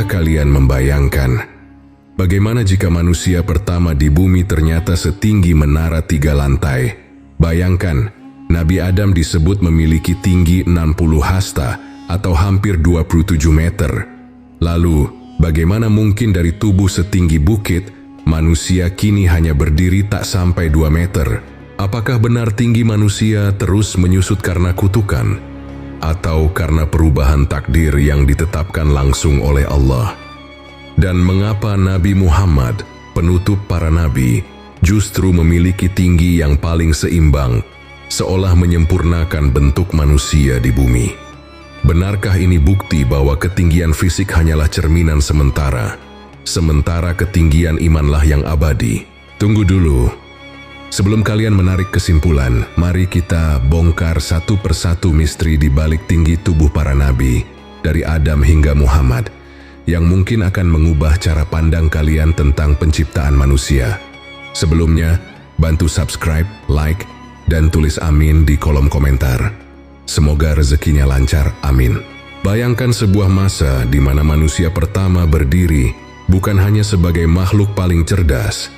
Pernahkah kalian membayangkan bagaimana jika manusia pertama di bumi ternyata setinggi menara 3 lantai? Bayangkan, Nabi Adam disebut memiliki tinggi 60 hasta atau hampir 27 meter. Lalu, bagaimana mungkin dari tubuh setinggi bukit, manusia kini hanya berdiri tak sampai 2 meter? Apakah benar tinggi manusia terus menyusut karena kutukan? Atau karena perubahan takdir yang ditetapkan langsung oleh Allah? Dan mengapa Nabi Muhammad, penutup para nabi, justru memiliki tinggi yang paling seimbang, seolah menyempurnakan bentuk manusia di bumi? Benarkah ini bukti bahwa ketinggian fisik hanyalah cerminan sementara, sementara ketinggian imanlah yang abadi? Tunggu dulu. Sebelum kalian menarik kesimpulan, mari kita bongkar satu persatu misteri di balik tinggi tubuh para nabi, dari Adam hingga Muhammad, yang mungkin akan mengubah cara pandang kalian tentang penciptaan manusia. Sebelumnya, bantu subscribe, like, dan tulis amin di kolom komentar. Semoga rezekinya lancar, amin. Bayangkan sebuah masa di mana manusia pertama berdiri bukan hanya sebagai makhluk paling cerdas,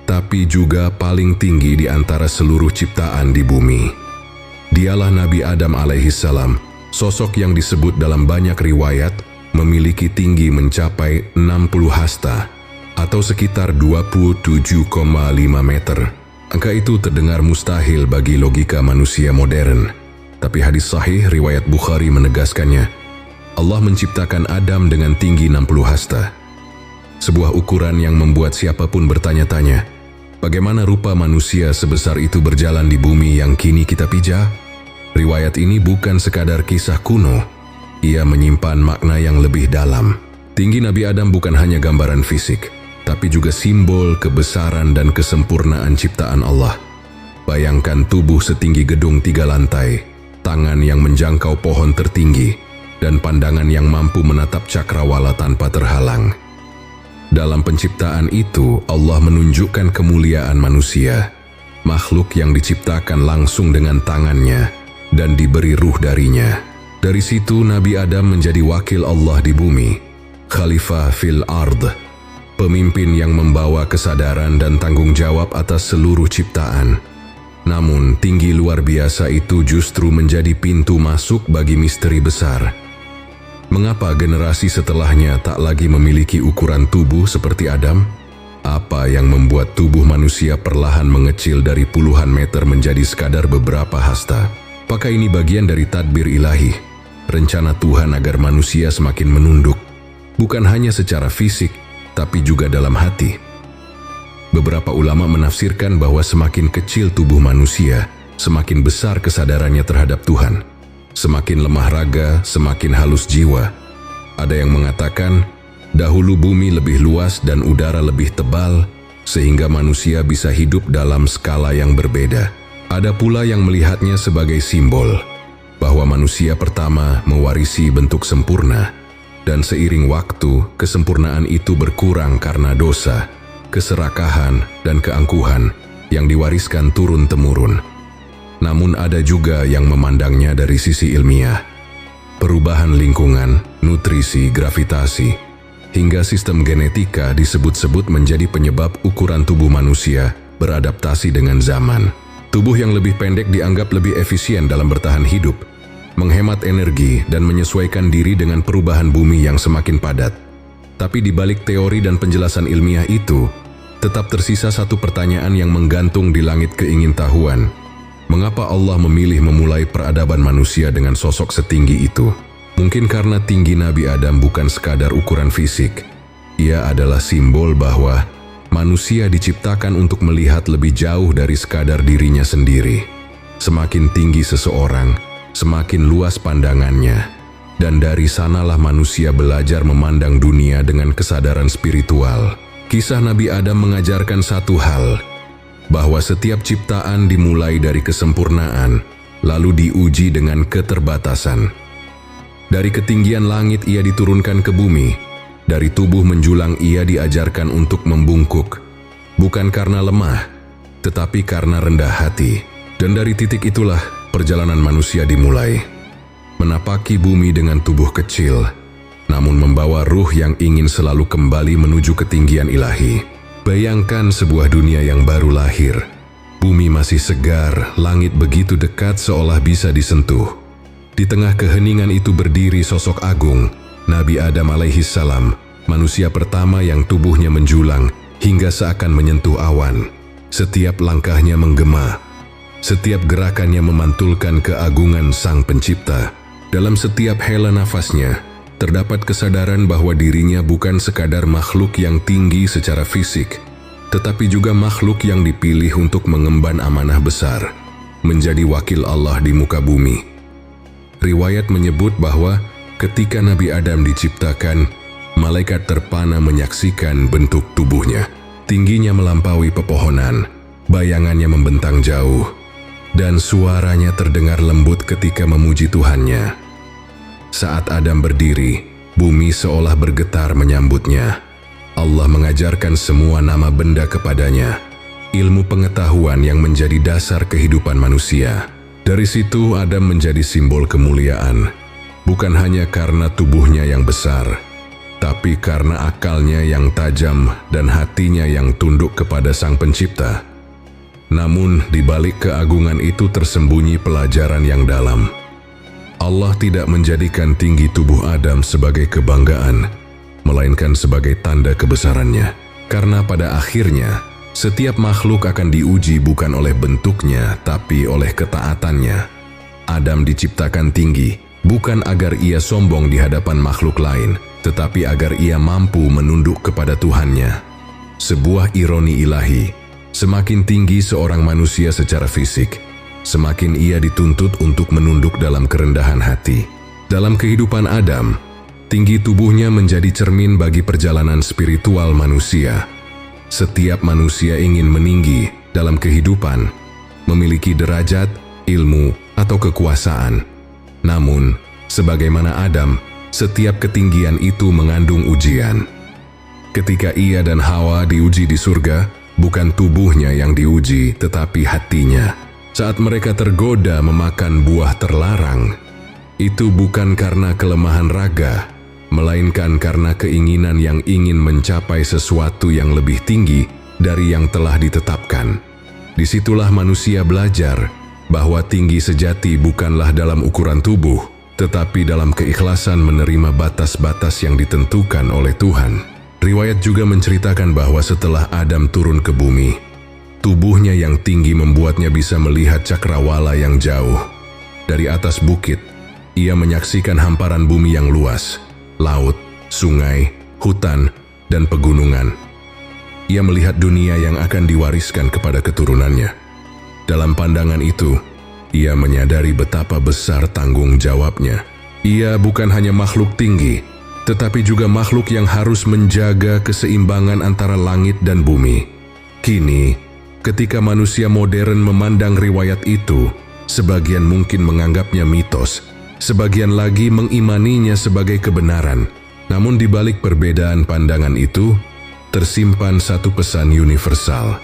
tapi juga paling tinggi di antara seluruh ciptaan di bumi. Dialah Nabi Adam alaihissalam, sosok yang disebut dalam banyak riwayat memiliki tinggi mencapai 60 hasta atau sekitar 27,5 meter. Angka itu terdengar mustahil bagi logika manusia modern. Tapi hadis sahih riwayat Bukhari menegaskannya. Allah menciptakan Adam dengan tinggi 60 hasta. Sebuah ukuran yang membuat siapapun bertanya-tanya, bagaimana rupa manusia sebesar itu berjalan di bumi yang kini kita pijak? Riwayat ini bukan sekadar kisah kuno. Ia menyimpan makna yang lebih dalam. Tinggi Nabi Adam bukan hanya gambaran fisik, tapi juga simbol kebesaran dan kesempurnaan ciptaan Allah. Bayangkan tubuh setinggi gedung 3 lantai, tangan yang menjangkau pohon tertinggi, dan pandangan yang mampu menatap cakrawala tanpa terhalang. Dalam penciptaan itu, Allah menunjukkan kemuliaan manusia, makhluk yang diciptakan langsung dengan tangannya dan diberi ruh darinya. Dari situ Nabi Adam menjadi wakil Allah di bumi, khalifah fil ard, pemimpin yang membawa kesadaran dan tanggung jawab atas seluruh ciptaan. Namun, tinggi luar biasa itu justru menjadi pintu masuk bagi misteri besar. Mengapa generasi setelahnya tak lagi memiliki ukuran tubuh seperti Adam? Apa yang membuat tubuh manusia perlahan mengecil dari puluhan meter menjadi sekadar beberapa hasta? Apakah ini bagian dari tadbir ilahi, rencana Tuhan agar manusia semakin menunduk, bukan hanya secara fisik, tapi juga dalam hati? Beberapa ulama menafsirkan bahwa semakin kecil tubuh manusia, semakin besar kesadarannya terhadap Tuhan. Semakin lemah raga, semakin halus jiwa. Ada yang mengatakan, dahulu bumi lebih luas dan udara lebih tebal, sehingga manusia bisa hidup dalam skala yang berbeda. Ada pula yang melihatnya sebagai simbol, bahwa manusia pertama mewarisi bentuk sempurna, dan seiring waktu, kesempurnaan itu berkurang karena dosa, keserakahan, dan keangkuhan yang diwariskan turun-temurun. Namun ada juga yang memandangnya dari sisi ilmiah. Perubahan lingkungan, nutrisi, gravitasi, hingga sistem genetika disebut-sebut menjadi penyebab ukuran tubuh manusia beradaptasi dengan zaman. Tubuh yang lebih pendek dianggap lebih efisien dalam bertahan hidup, menghemat energi, dan menyesuaikan diri dengan perubahan bumi yang semakin padat. Tapi di balik teori dan penjelasan ilmiah itu, tetap tersisa satu pertanyaan yang menggantung di langit keingintahuan. Mengapa Allah memilih memulai peradaban manusia dengan sosok setinggi itu? Mungkin karena tinggi Nabi Adam bukan sekadar ukuran fisik. Ia adalah simbol bahwa manusia diciptakan untuk melihat lebih jauh dari sekadar dirinya sendiri. Semakin tinggi seseorang, semakin luas pandangannya. Dan dari sanalah manusia belajar memandang dunia dengan kesadaran spiritual. Kisah Nabi Adam mengajarkan satu hal, bahwa setiap ciptaan dimulai dari kesempurnaan, lalu diuji dengan keterbatasan. Dari ketinggian langit ia diturunkan ke bumi, dari tubuh menjulang ia diajarkan untuk membungkuk, bukan karena lemah, tetapi karena rendah hati. Dan dari titik itulah perjalanan manusia dimulai. Menapaki bumi dengan tubuh kecil, namun membawa ruh yang ingin selalu kembali menuju ketinggian ilahi. Bayangkan sebuah dunia yang baru lahir. Bumi masih segar, langit begitu dekat seolah bisa disentuh. Di tengah keheningan itu berdiri sosok agung, Nabi Adam alaihissalam, manusia pertama yang tubuhnya menjulang hingga seakan menyentuh awan. Setiap langkahnya menggema, setiap gerakannya memantulkan keagungan Sang Pencipta. Dalam setiap hela nafasnya, terdapat kesadaran bahwa dirinya bukan sekadar makhluk yang tinggi secara fisik, tetapi juga makhluk yang dipilih untuk mengemban amanah besar, menjadi wakil Allah di muka bumi. Riwayat menyebut bahwa ketika Nabi Adam diciptakan, malaikat terpana menyaksikan bentuk tubuhnya. Tingginya melampaui pepohonan, bayangannya membentang jauh, dan suaranya terdengar lembut ketika memuji Tuhannya. Saat Adam berdiri, bumi seolah bergetar menyambutnya. Allah mengajarkan semua nama benda kepadanya, ilmu pengetahuan yang menjadi dasar kehidupan manusia. Dari situ Adam menjadi simbol kemuliaan, bukan hanya karena tubuhnya yang besar, tapi karena akalnya yang tajam dan hatinya yang tunduk kepada Sang Pencipta. Namun, di balik keagungan itu tersembunyi pelajaran yang dalam. Allah tidak menjadikan tinggi tubuh Adam sebagai kebanggaan, melainkan sebagai tanda kebesarannya. Karena pada akhirnya, setiap makhluk akan diuji bukan oleh bentuknya, tapi oleh ketaatannya. Adam diciptakan tinggi, bukan agar ia sombong di hadapan makhluk lain, tetapi agar ia mampu menunduk kepada Tuhannya. Sebuah ironi ilahi, semakin tinggi seorang manusia secara fisik, semakin ia dituntut untuk menunduk dalam kerendahan hati. Dalam kehidupan Adam, tinggi tubuhnya menjadi cermin bagi perjalanan spiritual manusia. Setiap manusia ingin meninggi dalam kehidupan, memiliki derajat, ilmu, atau kekuasaan. Namun, sebagaimana Adam, setiap ketinggian itu mengandung ujian. Ketika ia dan Hawa diuji di surga, bukan tubuhnya yang diuji, tetapi hatinya. Saat mereka tergoda memakan buah terlarang, itu bukan karena kelemahan raga, melainkan karena keinginan yang ingin mencapai sesuatu yang lebih tinggi dari yang telah ditetapkan. Disitulah manusia belajar bahwa tinggi sejati bukanlah dalam ukuran tubuh, tetapi dalam keikhlasan menerima batas-batas yang ditentukan oleh Tuhan. Riwayat juga menceritakan bahwa setelah Adam turun ke bumi, tubuhnya yang tinggi membuatnya bisa melihat cakrawala yang jauh. Dari atas bukit, ia menyaksikan hamparan bumi yang luas, laut, sungai, hutan, dan pegunungan. Ia melihat dunia yang akan diwariskan kepada keturunannya. Dalam pandangan itu, ia menyadari betapa besar tanggung jawabnya. Ia bukan hanya makhluk tinggi, tetapi juga makhluk yang harus menjaga keseimbangan antara langit dan bumi. Kini, ketika manusia modern memandang riwayat itu, sebagian mungkin menganggapnya mitos, sebagian lagi mengimaninya sebagai kebenaran. Namun di balik perbedaan pandangan itu, tersimpan satu pesan universal,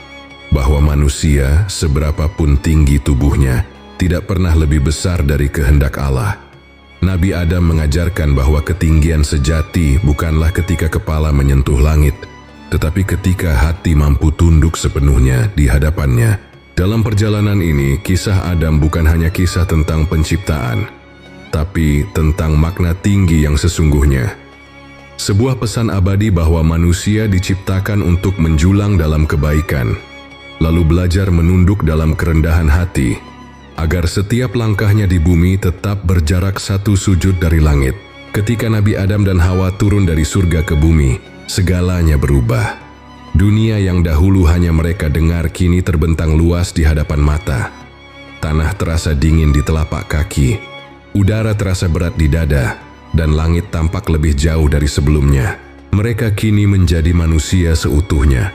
bahwa manusia, seberapapun tinggi tubuhnya, tidak pernah lebih besar dari kehendak Allah. Nabi Adam mengajarkan bahwa ketinggian sejati bukanlah ketika kepala menyentuh langit, tetapi ketika hati mampu tunduk sepenuhnya di hadapannya. Dalam perjalanan ini, kisah Adam bukan hanya kisah tentang penciptaan, tapi tentang makna tinggi yang sesungguhnya. Sebuah pesan abadi bahwa manusia diciptakan untuk menjulang dalam kebaikan, lalu belajar menunduk dalam kerendahan hati, agar setiap langkahnya di bumi tetap berjarak satu sujud dari langit. Ketika Nabi Adam dan Hawa turun dari surga ke bumi, segalanya berubah. Dunia yang dahulu hanya mereka dengar kini terbentang luas di hadapan mata. Tanah terasa dingin di telapak kaki, udara terasa berat di dada, dan langit tampak lebih jauh dari sebelumnya. Mereka kini menjadi manusia seutuhnya.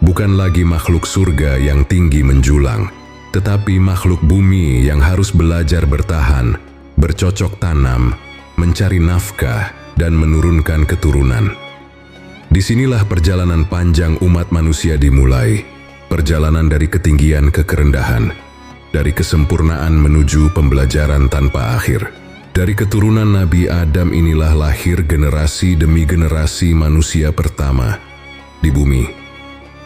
Bukan lagi makhluk surga yang tinggi menjulang, tetapi makhluk bumi yang harus belajar bertahan, bercocok tanam, mencari nafkah, dan menurunkan keturunan. Disinilah perjalanan panjang umat manusia dimulai, perjalanan dari ketinggian ke kerendahan, dari kesempurnaan menuju pembelajaran tanpa akhir. Dari keturunan Nabi Adam inilah lahir generasi demi generasi manusia pertama di bumi.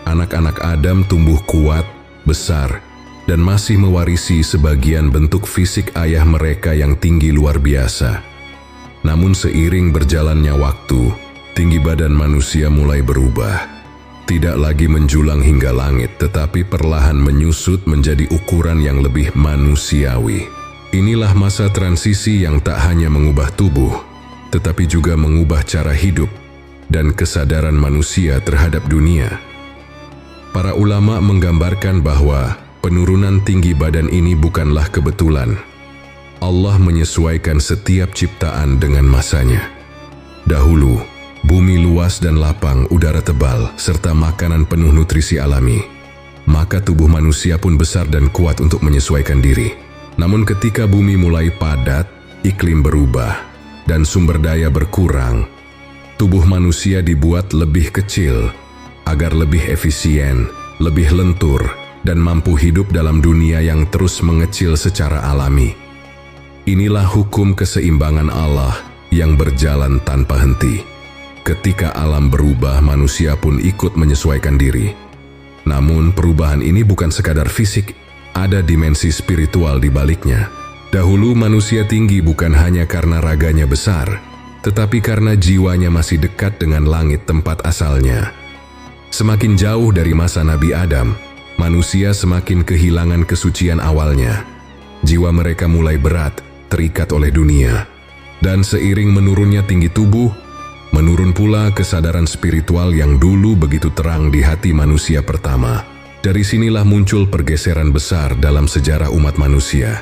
Anak-anak Adam tumbuh kuat, besar, dan masih mewarisi sebagian bentuk fisik ayah mereka yang tinggi luar biasa. Namun seiring berjalannya waktu, tinggi badan manusia mulai berubah. Tidak lagi menjulang hingga langit, tetapi perlahan menyusut menjadi ukuran yang lebih manusiawi. Inilah masa transisi yang tak hanya mengubah tubuh, tetapi juga mengubah cara hidup dan kesadaran manusia terhadap dunia. Para ulama menggambarkan bahwa penurunan tinggi badan ini bukanlah kebetulan. Allah menyesuaikan setiap ciptaan dengan masanya. Dahulu, bumi luas dan lapang, udara tebal, serta makanan penuh nutrisi alami. Maka tubuh manusia pun besar dan kuat untuk menyesuaikan diri. Namun ketika bumi mulai padat, iklim berubah, dan sumber daya berkurang, tubuh manusia dibuat lebih kecil, agar lebih efisien, lebih lentur, dan mampu hidup dalam dunia yang terus mengecil secara alami. Inilah hukum keseimbangan Allah yang berjalan tanpa henti. Ketika alam berubah, manusia pun ikut menyesuaikan diri. Namun perubahan ini bukan sekadar fisik, ada dimensi spiritual di baliknya. Dahulu manusia tinggi bukan hanya karena raganya besar, tetapi karena jiwanya masih dekat dengan langit tempat asalnya. Semakin jauh dari masa Nabi Adam, manusia semakin kehilangan kesucian awalnya. Jiwa mereka mulai berat, terikat oleh dunia. Dan seiring menurunnya tinggi tubuh, menurun pula kesadaran spiritual yang dulu begitu terang di hati manusia pertama. Dari sinilah muncul pergeseran besar dalam sejarah umat manusia.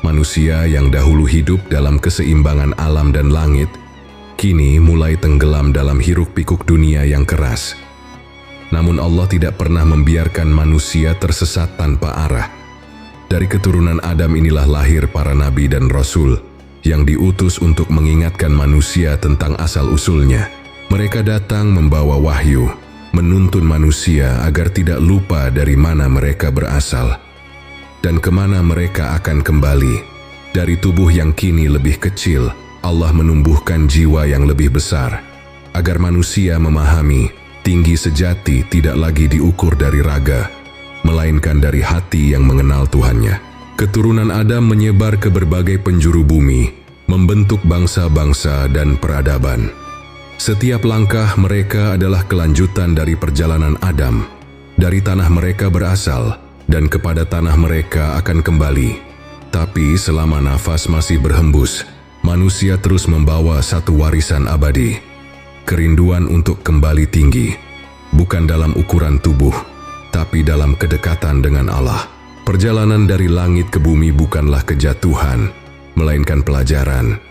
Manusia yang dahulu hidup dalam keseimbangan alam dan langit, kini mulai tenggelam dalam hiruk-pikuk dunia yang keras. Namun Allah tidak pernah membiarkan manusia tersesat tanpa arah. Dari keturunan Adam inilah lahir para nabi dan rasul yang diutus untuk mengingatkan manusia tentang asal-usulnya. Mereka datang membawa wahyu, menuntun manusia agar tidak lupa dari mana mereka berasal dan kemana mereka akan kembali. Dari tubuh yang kini lebih kecil, Allah menumbuhkan jiwa yang lebih besar, agar manusia memahami tinggi sejati tidak lagi diukur dari raga, melainkan dari hati yang mengenal Tuhannya. Keturunan Adam menyebar ke berbagai penjuru bumi, membentuk bangsa-bangsa dan peradaban. Setiap langkah mereka adalah kelanjutan dari perjalanan Adam. Dari tanah mereka berasal, dan kepada tanah mereka akan kembali. Tapi selama nafas masih berhembus, manusia terus membawa satu warisan abadi. Kerinduan untuk kembali tinggi, bukan dalam ukuran tubuh, tapi dalam kedekatan dengan Allah. Perjalanan dari langit ke bumi bukanlah kejatuhan, melainkan pelajaran.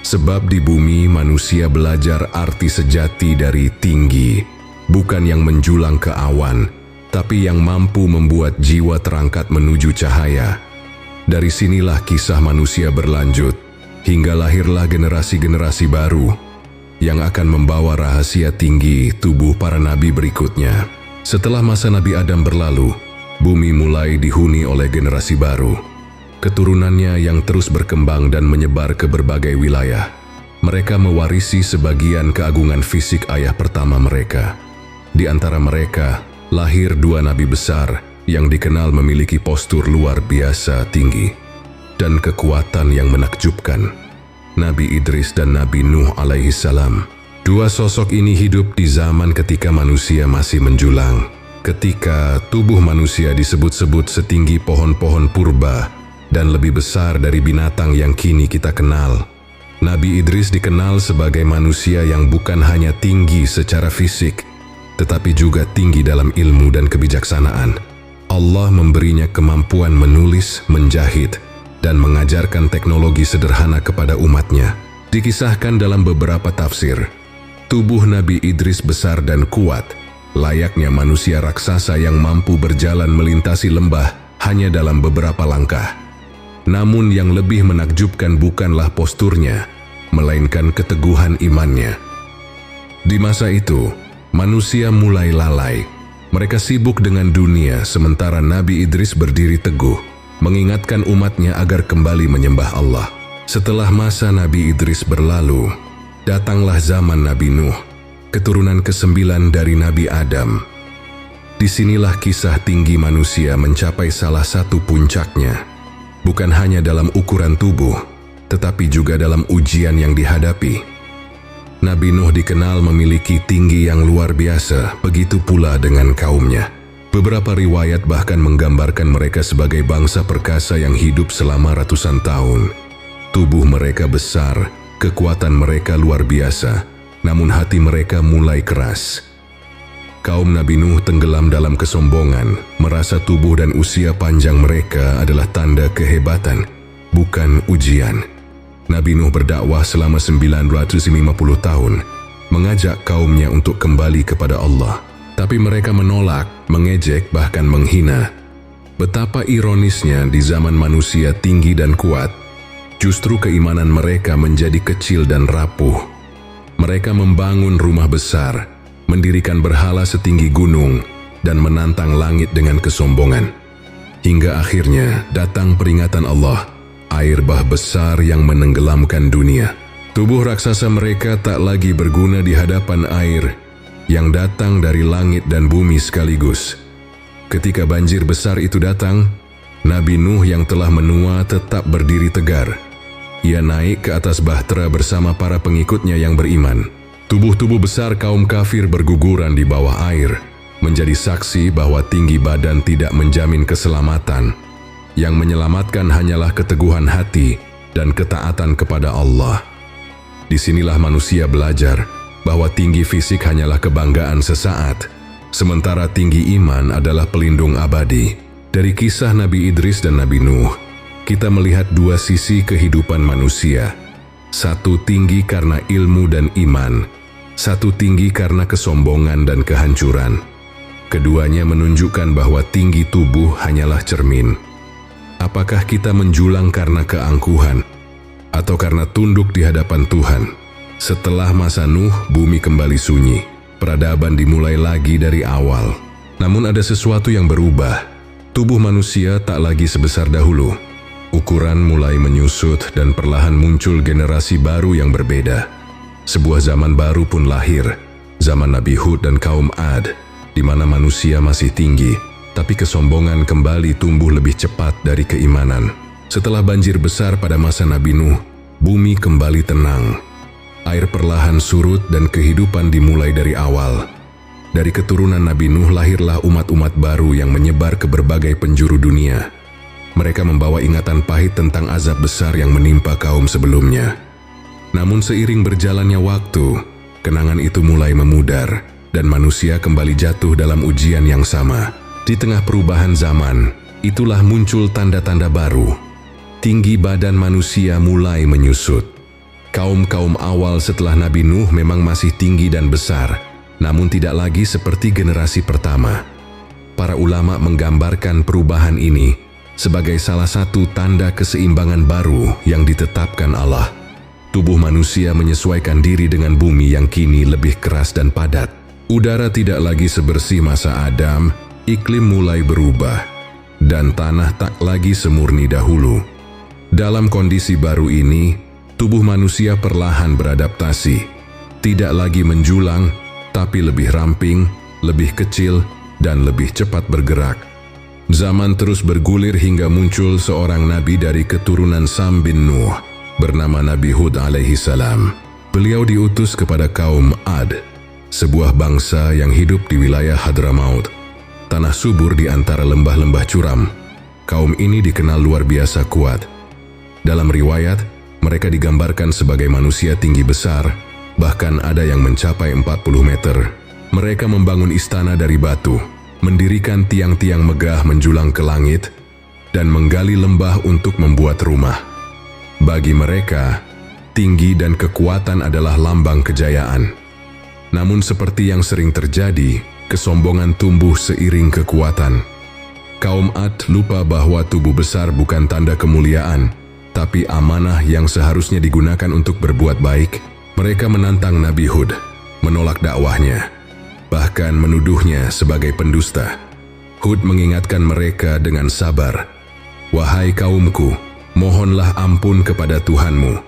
Sebab di bumi manusia belajar arti sejati dari tinggi, bukan yang menjulang ke awan, tapi yang mampu membuat jiwa terangkat menuju cahaya. Dari sinilah kisah manusia berlanjut, hingga lahirlah generasi-generasi baru yang akan membawa rahasia tinggi tubuh para nabi berikutnya. Setelah masa Nabi Adam berlalu, bumi mulai dihuni oleh generasi baru. Keturunannya yang terus berkembang dan menyebar ke berbagai wilayah. Mereka mewarisi sebagian keagungan fisik ayah pertama mereka. Di antara mereka, lahir dua nabi besar yang dikenal memiliki postur luar biasa tinggi dan kekuatan yang menakjubkan. Nabi Idris dan Nabi Nuh alaihi salam. Dua sosok ini hidup di zaman ketika manusia masih menjulang, ketika tubuh manusia disebut-sebut setinggi pohon-pohon purba dan lebih besar dari binatang yang kini kita kenal. Nabi Idris dikenal sebagai manusia yang bukan hanya tinggi secara fisik, tetapi juga tinggi dalam ilmu dan kebijaksanaan. Allah memberinya kemampuan menulis, menjahit, dan mengajarkan teknologi sederhana kepada umatnya. Dikisahkan dalam beberapa tafsir, tubuh Nabi Idris besar dan kuat, layaknya manusia raksasa yang mampu berjalan melintasi lembah hanya dalam beberapa langkah. Namun yang lebih menakjubkan bukanlah posturnya, melainkan keteguhan imannya. Di masa itu, manusia mulai lalai. Mereka sibuk dengan dunia, sementara Nabi Idris berdiri teguh, mengingatkan umatnya agar kembali menyembah Allah. Setelah masa Nabi Idris berlalu, datanglah zaman Nabi Nuh, keturunan ke-9 dari Nabi Adam. Disinilah kisah tinggi manusia mencapai salah satu puncaknya, bukan hanya dalam ukuran tubuh, tetapi juga dalam ujian yang dihadapi. Nabi Nuh dikenal memiliki tinggi yang luar biasa, begitu pula dengan kaumnya. Beberapa riwayat bahkan menggambarkan mereka sebagai bangsa perkasa yang hidup selama ratusan tahun. Tubuh mereka besar, kekuatan mereka luar biasa, namun hati mereka mulai keras. Kaum Nabi Nuh tenggelam dalam kesombongan, merasa tubuh dan usia panjang mereka adalah tanda kehebatan, bukan ujian. Nabi Nuh berdakwah selama 950 tahun, mengajak kaumnya untuk kembali kepada Allah. Tapi mereka menolak, mengejek, bahkan menghina. Betapa ironisnya di zaman manusia tinggi dan kuat, justru keimanan mereka menjadi kecil dan rapuh. Mereka membangun rumah besar, mendirikan berhala setinggi gunung, dan menantang langit dengan kesombongan. Hingga akhirnya datang peringatan Allah, air bah besar yang menenggelamkan dunia. Tubuh raksasa mereka tak lagi berguna di hadapan air yang datang dari langit dan bumi sekaligus. Ketika banjir besar itu datang, Nabi Nuh yang telah menua tetap berdiri tegar. Ia naik ke atas bahtera bersama para pengikutnya yang beriman. Tubuh-tubuh besar kaum kafir berguguran di bawah air, menjadi saksi bahwa tinggi badan tidak menjamin keselamatan. Yang menyelamatkan hanyalah keteguhan hati dan ketaatan kepada Allah. Disinilah manusia belajar bahwa tinggi fisik hanyalah kebanggaan sesaat, sementara tinggi iman adalah pelindung abadi. Dari kisah Nabi Idris dan Nabi Nuh, kita melihat dua sisi kehidupan manusia. Satu tinggi karena ilmu dan iman, satu tinggi karena kesombongan dan kehancuran. Keduanya menunjukkan bahwa tinggi tubuh hanyalah cermin. Apakah kita menjulang karena keangkuhan atau karena tunduk di hadapan Tuhan? Setelah masa Nuh, bumi kembali sunyi. Peradaban dimulai lagi dari awal. Namun ada sesuatu yang berubah. Tubuh manusia tak lagi sebesar dahulu. Ukuran mulai menyusut dan perlahan muncul generasi baru yang berbeda. Sebuah zaman baru pun lahir, zaman Nabi Hud dan kaum Ad, di mana manusia masih tinggi, tapi kesombongan kembali tumbuh lebih cepat dari keimanan. Setelah banjir besar pada masa Nabi Nuh, bumi kembali tenang. Air perlahan surut dan kehidupan dimulai dari awal. Dari keturunan Nabi Nuh lahirlah umat-umat baru yang menyebar ke berbagai penjuru dunia. Mereka membawa ingatan pahit tentang azab besar yang menimpa kaum sebelumnya. Namun seiring berjalannya waktu, kenangan itu mulai memudar, dan manusia kembali jatuh dalam ujian yang sama. Di tengah perubahan zaman, itulah muncul tanda-tanda baru. Tinggi badan manusia mulai menyusut. Kaum-kaum awal setelah Nabi Nuh memang masih tinggi dan besar, namun tidak lagi seperti generasi pertama. Para ulama menggambarkan perubahan ini sebagai salah satu tanda keseimbangan baru yang ditetapkan Allah. Tubuh manusia menyesuaikan diri dengan bumi yang kini lebih keras dan padat. Udara tidak lagi sebersih masa Adam, iklim mulai berubah, dan tanah tak lagi semurni dahulu. Dalam kondisi baru ini, tubuh manusia perlahan beradaptasi. Tidak lagi menjulang, tapi lebih ramping, lebih kecil, dan lebih cepat bergerak. Zaman terus bergulir hingga muncul seorang nabi dari keturunan Sam bin Nuh, bernama Nabi Hud alaihi salam. Beliau diutus kepada kaum Ad, sebuah bangsa yang hidup di wilayah Hadramaut, tanah subur di antara lembah-lembah curam. Kaum ini dikenal luar biasa kuat. Dalam riwayat, mereka digambarkan sebagai manusia tinggi besar, bahkan ada yang mencapai 40 meter. Mereka membangun istana dari batu, mendirikan tiang-tiang megah menjulang ke langit, dan menggali lembah untuk membuat rumah. Bagi mereka, tinggi dan kekuatan adalah lambang kejayaan. Namun seperti yang sering terjadi, kesombongan tumbuh seiring kekuatan. Kaum Ad lupa bahwa tubuh besar bukan tanda kemuliaan, tapi amanah yang seharusnya digunakan untuk berbuat baik. Mereka menantang Nabi Hud, menolak dakwahnya, bahkan menuduhnya sebagai pendusta. Hud mengingatkan mereka dengan sabar, "Wahai kaumku, Mohonlah ampun kepada Tuhanmu.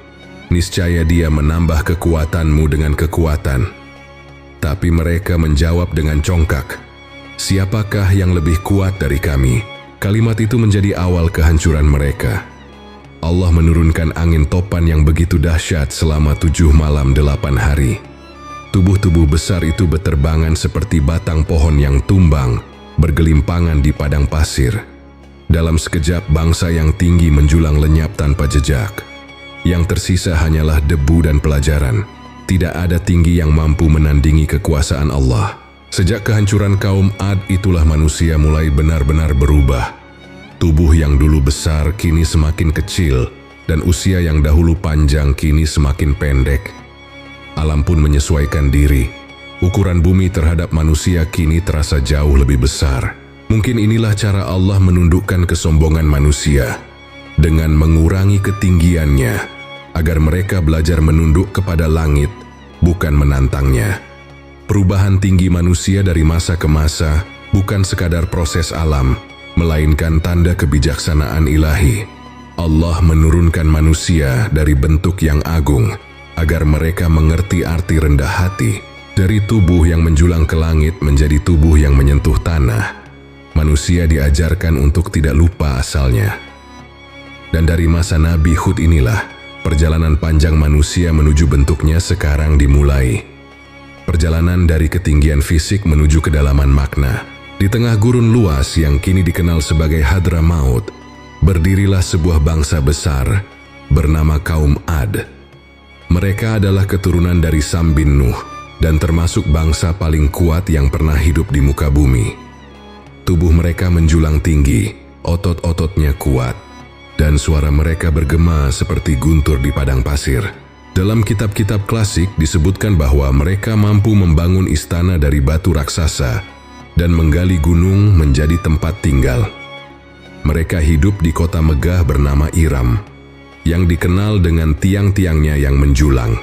Niscaya Dia menambah kekuatanmu dengan kekuatan. Tapi mereka menjawab dengan congkak, "Siapakah yang lebih kuat dari kami?" Kalimat itu menjadi awal kehancuran mereka. Allah menurunkan angin topan yang begitu dahsyat selama 7 malam 8 hari. Tubuh-tubuh besar itu beterbangan seperti batang pohon yang tumbang, bergelimpangan di padang pasir. Dalam sekejap bangsa yang tinggi menjulang lenyap tanpa jejak. Yang tersisa hanyalah debu dan pelajaran. Tidak ada tinggi yang mampu menandingi kekuasaan Allah. Sejak kehancuran kaum Ad, itulah manusia mulai benar-benar berubah. Tubuh yang dulu besar kini semakin kecil, dan usia yang dahulu panjang kini semakin pendek. Alam pun menyesuaikan diri. Ukuran bumi terhadap manusia kini terasa jauh lebih besar. Mungkin inilah cara Allah menundukkan kesombongan manusia dengan mengurangi ketinggiannya, agar mereka belajar menunduk kepada langit, bukan menantangnya. Perubahan tinggi manusia dari masa ke masa bukan sekadar proses alam, melainkan tanda kebijaksanaan ilahi. Allah menurunkan manusia dari bentuk yang agung, agar mereka mengerti arti rendah hati. Dari tubuh yang menjulang ke langit menjadi tubuh yang menyentuh tanah. Manusia diajarkan untuk tidak lupa asalnya. Dan dari masa Nabi Hud inilah, perjalanan panjang manusia menuju bentuknya sekarang dimulai. Perjalanan dari ketinggian fisik menuju kedalaman makna. Di tengah gurun luas yang kini dikenal sebagai Hadramaut, berdirilah sebuah bangsa besar bernama kaum Ad. Mereka adalah keturunan dari Sam bin Nuh dan termasuk bangsa paling kuat yang pernah hidup di muka bumi. Tubuh mereka menjulang tinggi, otot-ototnya kuat, dan suara mereka bergema seperti guntur di padang pasir. Dalam kitab-kitab klasik disebutkan bahwa mereka mampu membangun istana dari batu raksasa dan menggali gunung menjadi tempat tinggal. Mereka hidup di kota megah bernama Iram, yang dikenal dengan tiang-tiangnya yang menjulang.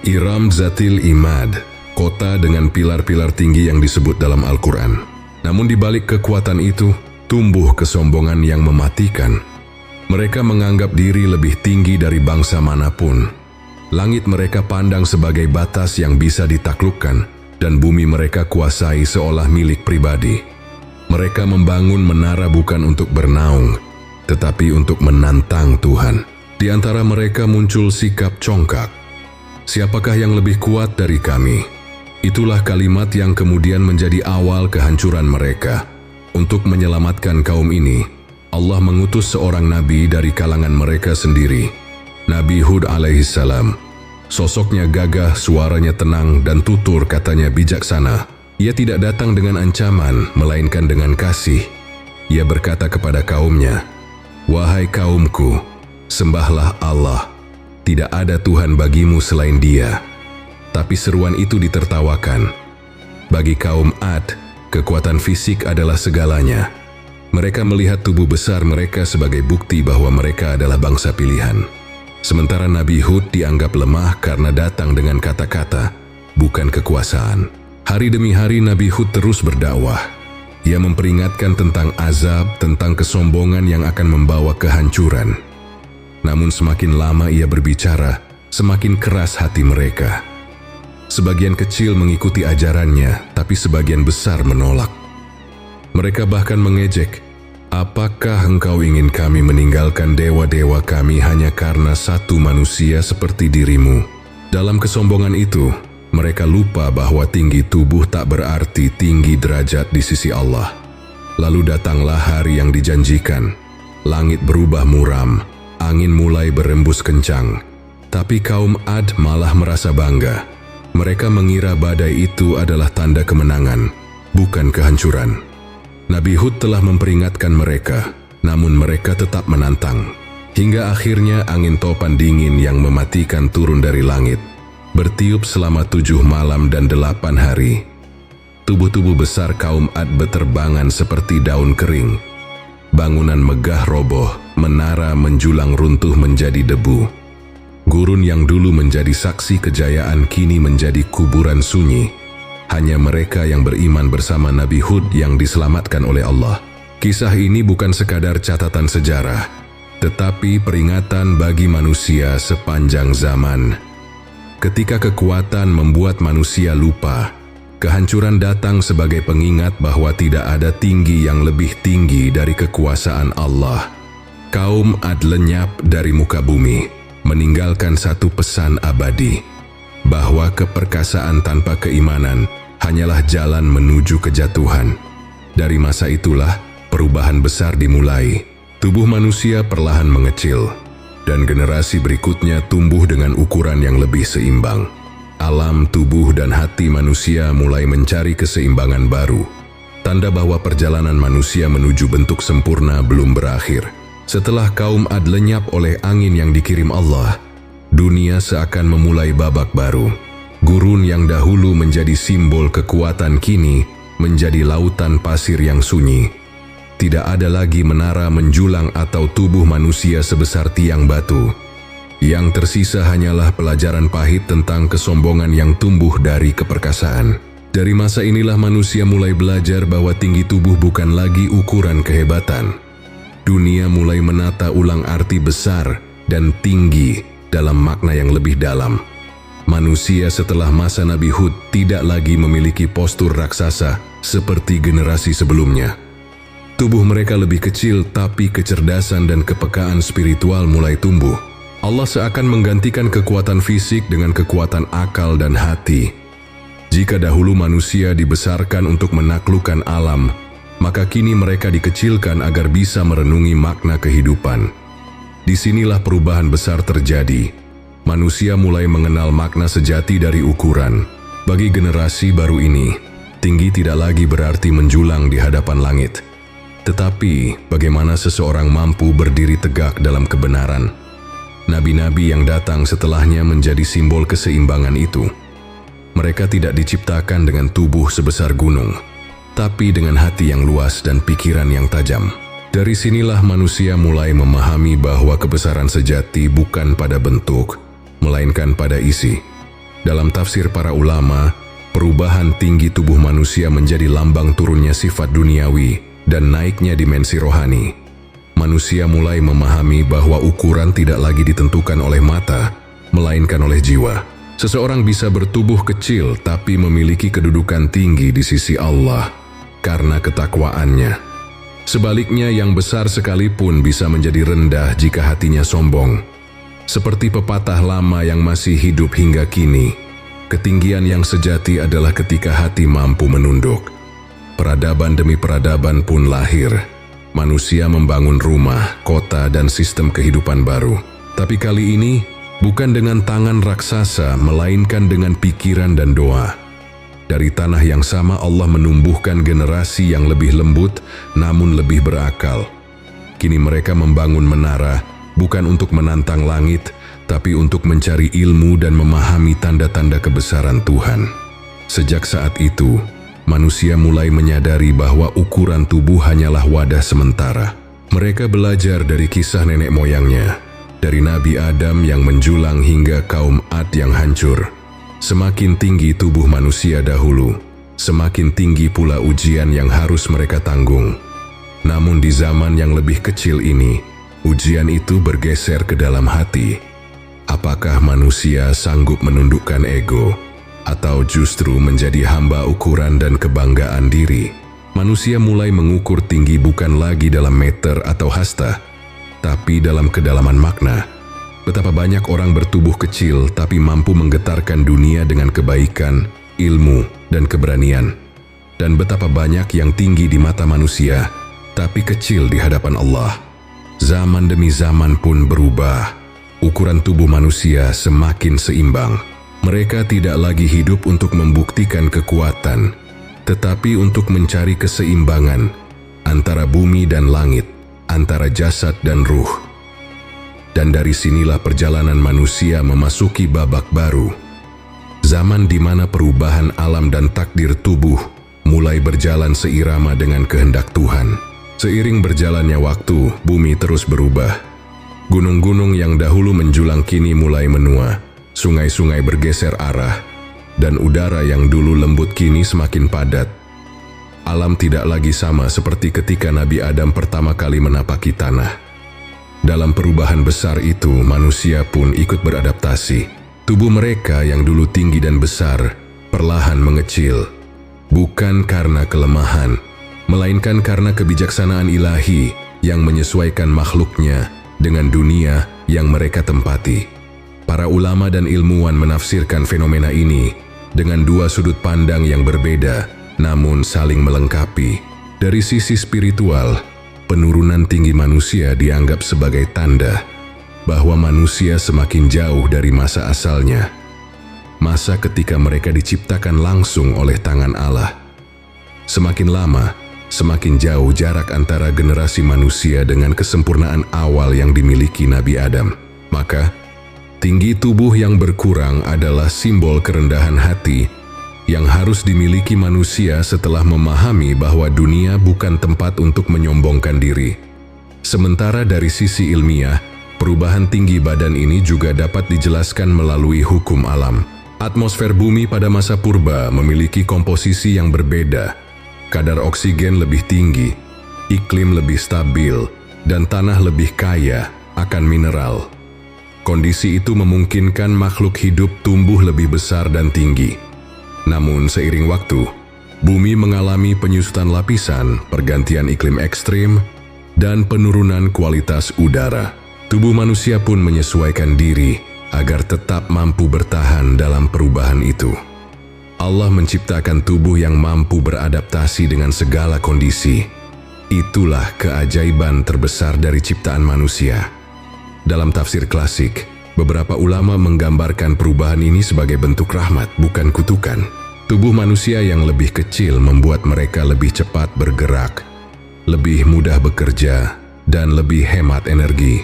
Iram Zatil Imad, kota dengan pilar-pilar tinggi yang disebut dalam Al-Quran. Namun di balik kekuatan itu, tumbuh kesombongan yang mematikan. Mereka menganggap diri lebih tinggi dari bangsa manapun. Langit mereka pandang sebagai batas yang bisa ditaklukkan, dan bumi mereka kuasai seolah milik pribadi. Mereka membangun menara bukan untuk bernaung, tetapi untuk menantang Tuhan. Di antara mereka muncul sikap congkak. Siapakah yang lebih kuat dari kami? Itulah kalimat yang kemudian menjadi awal kehancuran mereka. Untuk menyelamatkan kaum ini, Allah mengutus seorang nabi dari kalangan mereka sendiri, Nabi Hud alaihissalam. Sosoknya gagah, suaranya tenang, dan tutur katanya bijaksana. Ia tidak datang dengan ancaman, melainkan dengan kasih. Ia berkata kepada kaumnya, "Wahai kaumku, sembahlah Allah. Tidak ada Tuhan bagimu selain Dia." Tapi seruan itu ditertawakan. Bagi kaum Ad, kekuatan fisik adalah segalanya. Mereka melihat tubuh besar mereka sebagai bukti bahwa mereka adalah bangsa pilihan. Sementara Nabi Hud dianggap lemah karena datang dengan kata-kata, bukan kekuasaan. Hari demi hari Nabi Hud terus berdakwah. Ia memperingatkan tentang azab, tentang kesombongan yang akan membawa kehancuran. Namun semakin lama ia berbicara, semakin keras hati mereka. Sebagian kecil mengikuti ajarannya, tapi sebagian besar menolak. Mereka bahkan mengejek, "Apakah engkau ingin kami meninggalkan dewa-dewa kami hanya karena satu manusia seperti dirimu?" Dalam kesombongan itu, mereka lupa bahwa tinggi tubuh tak berarti tinggi derajat di sisi Allah. Lalu datanglah hari yang dijanjikan. Langit berubah muram, angin mulai berembus kencang. Tapi kaum Ad malah merasa bangga. Mereka mengira badai itu adalah tanda kemenangan, bukan kehancuran. Nabi Hud telah memperingatkan mereka, namun mereka tetap menantang. Hingga akhirnya angin topan dingin yang mematikan turun dari langit, bertiup selama 7 malam dan 8 hari. Tubuh-tubuh besar kaum Ad beterbangan seperti daun kering. Bangunan megah roboh, menara menjulang runtuh menjadi debu. Gurun yang dulu menjadi saksi kejayaan kini menjadi kuburan sunyi. Hanya mereka yang beriman bersama Nabi Hud yang diselamatkan oleh Allah. Kisah ini bukan sekadar catatan sejarah. tetapi peringatan bagi manusia sepanjang zaman. Ketika kekuatan membuat manusia lupa, kehancuran datang sebagai pengingat bahwa tidak ada tinggi yang lebih tinggi dari kekuasaan Allah. Kaum Ad lenyap dari muka bumi, meninggalkan satu pesan abadi, bahwa keperkasaan tanpa keimanan hanyalah jalan menuju kejatuhan. Dari masa itulah, perubahan besar dimulai. Tubuh manusia perlahan mengecil, dan generasi berikutnya tumbuh dengan ukuran yang lebih seimbang. Alam, tubuh, dan hati manusia mulai mencari keseimbangan baru. Tanda bahwa perjalanan manusia menuju bentuk sempurna belum berakhir. Setelah kaum Ad lenyap oleh angin yang dikirim Allah, dunia seakan memulai babak baru. Gurun yang dahulu menjadi simbol kekuatan kini menjadi lautan pasir yang sunyi. Tidak ada lagi menara menjulang atau tubuh manusia sebesar tiang batu. Yang tersisa hanyalah pelajaran pahit tentang kesombongan yang tumbuh dari keperkasaan. Dari masa inilah manusia mulai belajar bahwa tinggi tubuh bukan lagi ukuran kehebatan. Dunia mulai menata ulang arti besar dan tinggi dalam makna yang lebih dalam. Manusia setelah masa Nabi Hud tidak lagi memiliki postur raksasa seperti generasi sebelumnya. Tubuh mereka lebih kecil, tapi kecerdasan dan kepekaan spiritual mulai tumbuh. Allah seakan menggantikan kekuatan fisik dengan kekuatan akal dan hati. Jika dahulu manusia dibesarkan untuk menaklukkan alam, maka kini mereka dikecilkan agar bisa merenungi makna kehidupan. Disinilah perubahan besar terjadi. Manusia mulai mengenal makna sejati dari ukuran. Bagi generasi baru ini, tinggi tidak lagi berarti menjulang di hadapan langit. Tetapi, bagaimana seseorang mampu berdiri tegak dalam kebenaran? Nabi-nabi yang datang setelahnya menjadi simbol keseimbangan itu. Mereka tidak diciptakan dengan tubuh sebesar gunung, tapi dengan hati yang luas dan pikiran yang tajam. Dari sinilah manusia mulai memahami bahwa kebesaran sejati bukan pada bentuk, melainkan pada isi. Dalam tafsir para ulama, perubahan tinggi tubuh manusia menjadi lambang turunnya sifat duniawi dan naiknya dimensi rohani. Manusia mulai memahami bahwa ukuran tidak lagi ditentukan oleh mata, melainkan oleh jiwa. Seseorang bisa bertubuh kecil tapi memiliki kedudukan tinggi di sisi Allah karena ketakwaannya. Sebaliknya, yang besar sekalipun bisa menjadi rendah jika hatinya sombong. Seperti pepatah lama yang masih hidup hingga kini, ketinggian yang sejati adalah ketika hati mampu menunduk. Peradaban demi peradaban pun lahir. Manusia membangun rumah, kota, dan sistem kehidupan baru. Tapi kali ini, bukan dengan tangan raksasa, melainkan dengan pikiran dan doa. Dari tanah yang sama Allah menumbuhkan generasi yang lebih lembut, namun lebih berakal. Kini mereka membangun menara, bukan untuk menantang langit, tapi untuk mencari ilmu dan memahami tanda-tanda kebesaran Tuhan. Sejak saat itu, manusia mulai menyadari bahwa ukuran tubuh hanyalah wadah sementara. Mereka belajar dari kisah nenek moyangnya, dari Nabi Adam yang menjulang hingga kaum Ad yang hancur. Semakin tinggi tubuh manusia dahulu, semakin tinggi pula ujian yang harus mereka tanggung. Namun di zaman yang lebih kecil ini, ujian itu bergeser ke dalam hati. Apakah manusia sanggup menundukkan ego, atau justru menjadi hamba ukuran dan kebanggaan diri? Manusia mulai mengukur tinggi bukan lagi dalam meter atau hasta, tapi dalam kedalaman makna. Betapa banyak orang bertubuh kecil tapi mampu menggetarkan dunia dengan kebaikan, ilmu, dan keberanian. Dan betapa banyak yang tinggi di mata manusia, tapi kecil di hadapan Allah. Zaman demi zaman pun berubah. Ukuran tubuh manusia semakin seimbang. Mereka tidak lagi hidup untuk membuktikan kekuatan, tetapi untuk mencari keseimbangan antara bumi dan langit, antara jasad dan ruh. Dan dari sinilah perjalanan manusia memasuki babak baru. Zaman di mana perubahan alam dan takdir tubuh mulai berjalan seirama dengan kehendak Tuhan. Seiring berjalannya waktu, bumi terus berubah. Gunung-gunung yang dahulu menjulang kini mulai menua. Sungai-sungai bergeser arah, dan udara yang dulu lembut kini semakin padat. Alam tidak lagi sama seperti ketika Nabi Adam pertama kali menapaki tanah. Dalam perubahan besar itu, manusia pun ikut beradaptasi. Tubuh mereka yang dulu tinggi dan besar perlahan mengecil, bukan karena kelemahan, melainkan karena kebijaksanaan ilahi yang menyesuaikan makhluknya dengan dunia yang mereka tempati. Para ulama dan ilmuwan menafsirkan fenomena ini dengan dua sudut pandang yang berbeda, namun saling melengkapi. Dari sisi spiritual, penurunan tinggi manusia dianggap sebagai tanda bahwa manusia semakin jauh dari masa asalnya, masa ketika mereka diciptakan langsung oleh tangan Allah. Semakin lama, semakin jauh jarak antara generasi manusia dengan kesempurnaan awal yang dimiliki Nabi Adam. Maka, tinggi tubuh yang berkurang adalah simbol kerendahan hati yang harus dimiliki manusia setelah memahami bahwa dunia bukan tempat untuk menyombongkan diri. Sementara dari sisi ilmiah, perubahan tinggi badan ini juga dapat dijelaskan melalui hukum alam. Atmosfer bumi pada masa purba memiliki komposisi yang berbeda. Kadar oksigen lebih tinggi, iklim lebih stabil, dan tanah lebih kaya akan mineral. Kondisi itu memungkinkan makhluk hidup tumbuh lebih besar dan tinggi. Namun seiring waktu, bumi mengalami penyusutan lapisan, pergantian iklim ekstrim, dan penurunan kualitas udara. Tubuh manusia pun menyesuaikan diri agar tetap mampu bertahan dalam perubahan itu. Allah menciptakan tubuh yang mampu beradaptasi dengan segala kondisi. Itulah keajaiban terbesar dari ciptaan manusia. Dalam tafsir klasik, beberapa ulama menggambarkan perubahan ini sebagai bentuk rahmat, bukan kutukan. Tubuh manusia yang lebih kecil membuat mereka lebih cepat bergerak, lebih mudah bekerja, dan lebih hemat energi.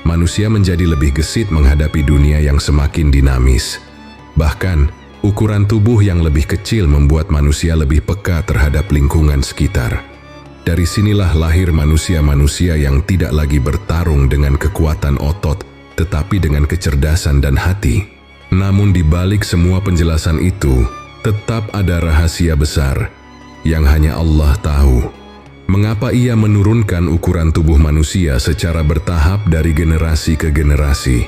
Manusia menjadi lebih gesit menghadapi dunia yang semakin dinamis. Bahkan, ukuran tubuh yang lebih kecil membuat manusia lebih peka terhadap lingkungan sekitar. Dari sinilah lahir manusia-manusia yang tidak lagi bertarung dengan kekuatan otot, tetapi dengan kecerdasan dan hati. Namun di balik semua penjelasan itu, tetap ada rahasia besar yang hanya Allah tahu. Mengapa Ia menurunkan ukuran tubuh manusia secara bertahap dari generasi ke generasi?